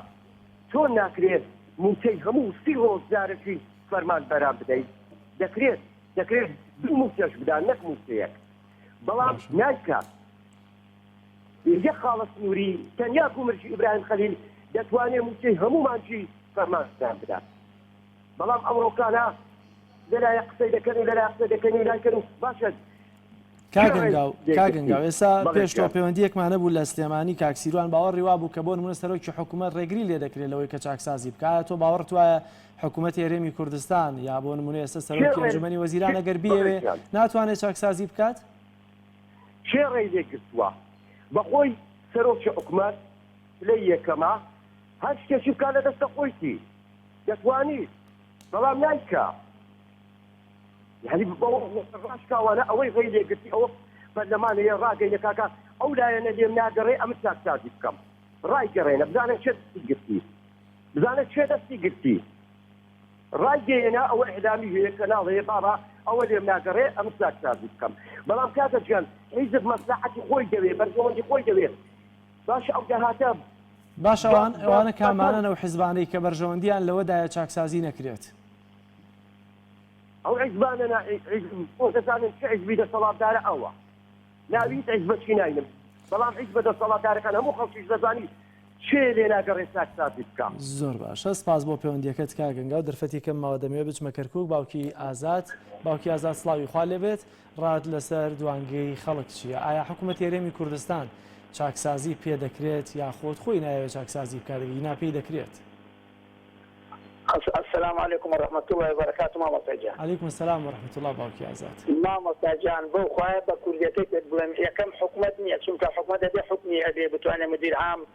چۆن ناکرێت موچەی هەموو سی ڕۆژ جارێکی فەرمان بەرام بدەیت دەکرێت دوو موچەش بدان نەک موچەیەک بەڵام نایکات یەک خاڵە سنووری تەنیا کومرجی ئیبراهیم خەلیل دەتوانێت موچەی هەموومانجی فەرمان بدان بدات بەڵام ئەوڕۆکانە لەلایە قسەی دەکەن و لەلایە قسە دەکەن و لایکەن و باشە کاگەنگاو ئێستا پێشتۆ پەیوەندیەکمان هەبوو لە سلێمانی کاکسیروان باوەڕی وا بوو کە بۆ نمونە سەرۆکی حکوومەت ڕێگری لێ دەکرێت لەوەی کە چاکسازی بکات تۆ باوەڕت وایە حکوومەتی هێرێمی کوردستان یا بۆ نمونە ئێستا سەرۆکی ئەنجومەنی وەزیران ئەگەر بیەوێ ناتوانێت چاکسازی بکات چێ ڕێی لێ گرتووە بەخۆی سەرۆکی حکوومەت لەی یەکەمە هەر شتێکی بکات لە دەستە خۆیتی دەتوانیت بەڵام نایکە يعني ڕاشکاوانە ئەوەی ڕێی لێگرتی ئەوە پەرلەمانەیە ڕاگەینە کاکە ئەو لایەنە لێم ناگەڕێ ئەمە چاکسازی بکەم ڕای گەڕێنە بزانە چێ دەستی گرتی بزانە چێ دەستی گرتی ڕای گەیەنە ئەوە ئەعلامی هەیە کەناڵ هەیە بابا ئەوە لێم ناگەڕێ ئەمە چاکسازی بکەم بەڵام کاتە گیان حیزب مەسلحەتی خۆی دەوێت بەرژەوەندی خۆی دەوێت باشە ئەو داهاتە باش ئەوانە کامانن ئەو حیزبانەی کە بەرژەوەندیان لەوەدایە چاکسازی نەکرێت ئەو عیزبانە دەزانن چه عیزبی دەسەڵاتدارە ئەوە ناویت عیزبەچی ناینم بەڵام عیزبە دەسەڵاتدارەکان هەموو خەڵکیش دەزانی چێ لێ ناگەڕێ چاکسازی بکەم زۆر باشە سپاس بۆ پەیوەندیەکەت کاگەنگا و دەرفەتی کەم ماوە دەمەوێت بچمە کەرکووک باوکی ئازاد سڵاوی خوا لێبێت ڕات لەسەر دوانگەی خەڵک چییە ئایا حکوومەت هێرێمی کوردستان چاکسازی پێ دەکرێت یا خۆت خۆی نایەوێت چاکسازی بکارەوەی ناپێی دەکرێت السلام عليكم ورحمة الله وبركاته ماما ساجان. عليكم السلام ورحمة الله باوكي عزات. ماما ساجان بو خواهي بكليتك بلم كم حكومتني أشوف كحكومة هذه حكمي هذه بتواني مدير عام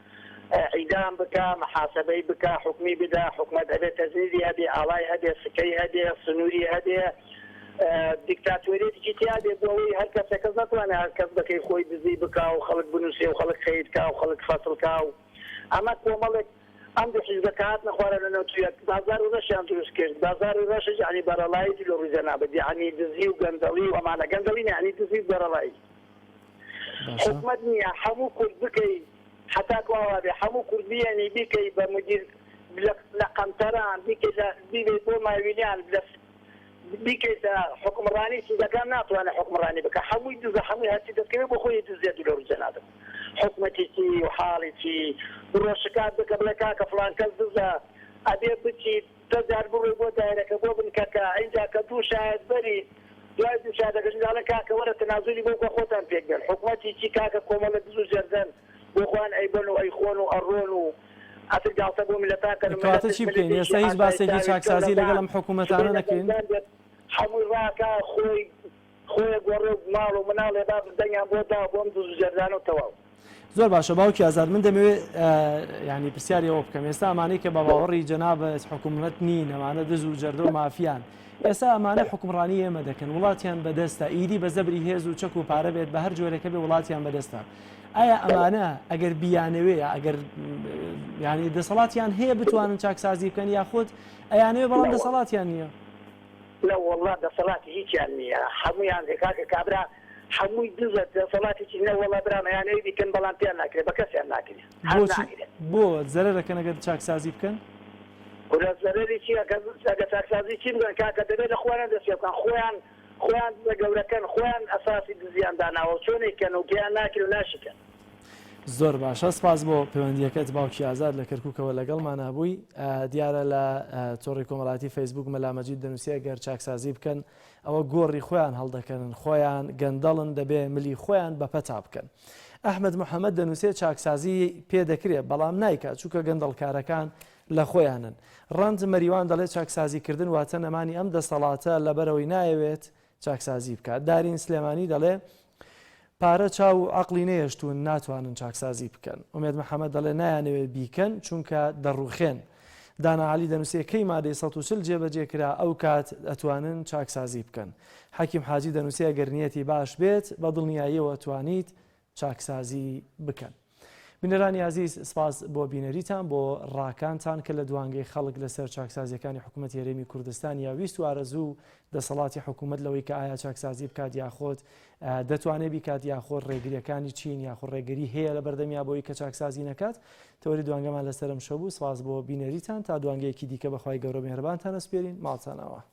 إعدام بكا محاسبي بكا حكمي بدا حكومة هذه تزنيدي هذه علاي هذه سكي هذه صنوري هذه ديكتاتورية جيتي هذه بوي هالكس كذا وانا هالكس بكي خوي بزي بكا وخلق بنوسي وخلق خيد كا وخلق فصل كا أما كومالك عندي حزبكات نخوارا لنا تويك بازار ورشان تروس كرد بازار ورش يعني برالاي دلو رزانا بدي يعني دزي وقندلي ومعنى قندلي يعني دزي برالاي حكمتني حمو كرد بكي حتى كوابي حمو كرد يعني بكي بمدير لقمتران بكي بيبي بوما يوينيان بكي حكم راني سيدا كان ناطو انا حكم راني بك حمو يدوز حمو هاتي تذكري بخوي يدوز دلو رزانا حكمتي وحالتي بروشكات بكبلكا كفلان كذا أبي بتشي تزار بروي بودايرك بوبن كاكا عندها كدو شاهد بري دو شاهد قال كاكا ورا تنازلي بوكو خوتان بيقدر حكمتي شي كاكا كومال دزو جردن بوخوان ايبنو ايخونو ارونو اترجع تبو ملتاك كاتب شي بكين يا سيد باسيكي چاکسازی لەگەڵ حکوومەتانە نەکەین حموی راکا خوی گۆڕ ماڵ و مناڵ لێدا دەنگیان بۆدا بۆم دزو جردان و تەواو زۆر باشە باوکی ئازاد من دەمەوێت ینی پرسیاری ئەوە بکەم ئێستا ئەمانەی کە بە باوەڕی جەنابەت حکوومەت نین ئەمانە دز و جەردە و مافیان ئێستا ئەمانە حکومڕانی ئێمە دەکەن وڵاتیان بەدەستە ئیدی بە زەبری هێز و چەک و پارە بێت بە هەر جۆرەکە بێ وڵاتیان بەدەستە ئایا ئەمانە ئەگەر بیانەوەیە ئەگەر ینی دەسەڵاتیان هەیە بتوانن چاکسازی بکەن یاخود ئەیانەوێ بەڵام دەسەڵاتیان نییە لە وڵات دەسەڵاتی هیچیان نییە هەمویان دێکاکە کابرا هەمووی دزت دەسەڵاتێکی نەوەڵا برامەیانەوەی دیکەن بەڵام پێیان ناکرێت بە کەسیان ناکرێت بۆ زەرەرەکەن ئەگەر چاکسازی بکەن زەرەری چیە ئەگە چاکسازی چی بگەن کاکە دەبێت لە خۆیان دەستێ بکەن خۆیان لە گەورەکەن خۆیان ئەساسی دزیان داناوە چۆنێککەن و گیان ناکرێت و ناشکەن زۆر باشە سپاس بۆ پەیوەندیەکەت باوکی ئازاد لە کەرکووکەوە لەگەڵمان هەبووی دیارە لە تۆڕی کۆمەڵاتی فەیسبوک مەلامەجید دەنووسە گەر چاکسازی بکەن ئەوە گۆڕی خۆیان هەڵدەکەن خۆیان گەندەڵن دەبێ ملی خۆیان بە پەتا بکەن ئەحمەد محەممەد دەنووسێ چاکسازی پێ دەکرێت بەڵام نایکات چووکە گەندەڵکارەکان لە خۆیانن ڕەند مەریوان دەڵێت چاکسازیکردن واتە نەمانی ئەم دەسەڵاتە لەبەرەوەی نایەوێت چاکسازی بکات دارین سلێمانی دەڵێ پارە چاو و عقلی نەیەشتون ناتوانن چاکسازی بکەن ئومێد محەممەد دەڵێ نایانەوێت بیکەن چونکە دەڕوخێن داناعالی دەنووسەکەی مادەی 140 جێبەجێ کرا ئەو کات ئەتوانن چاکسازی بکەن حەکیم حاجی دەنووسە گەرنیەتی باش بێت بە دڵنیاییەوە توانیت چاکسازی بکەن بینەرانی عزیز سپاس بۆ بینەریتان بۆ ڕاکانتان کە لە دوانگەی خەڵک لەسەر چاکسازیەکانی حکوومەتی هەرێمی کوردستان یا ویست و ئارەزوو دەسەڵاتی حکوومەت لەوەی کە ئایا چاکسازی بکات یاخۆت دەتوانێت بیکات یاخۆت ڕێگریەکانی چین یاخۆ ڕێگری هەیە لە بەردەمیا بۆی کە چاکسازی نەکات تەوەری دوانگەمان لەسەرم شەبوو سپاس بۆ بینەریتان تا دوانگەیەکی دیکە بەخوای گەورە مێهرەبانتان ئەسپێرین ماڵتانەوە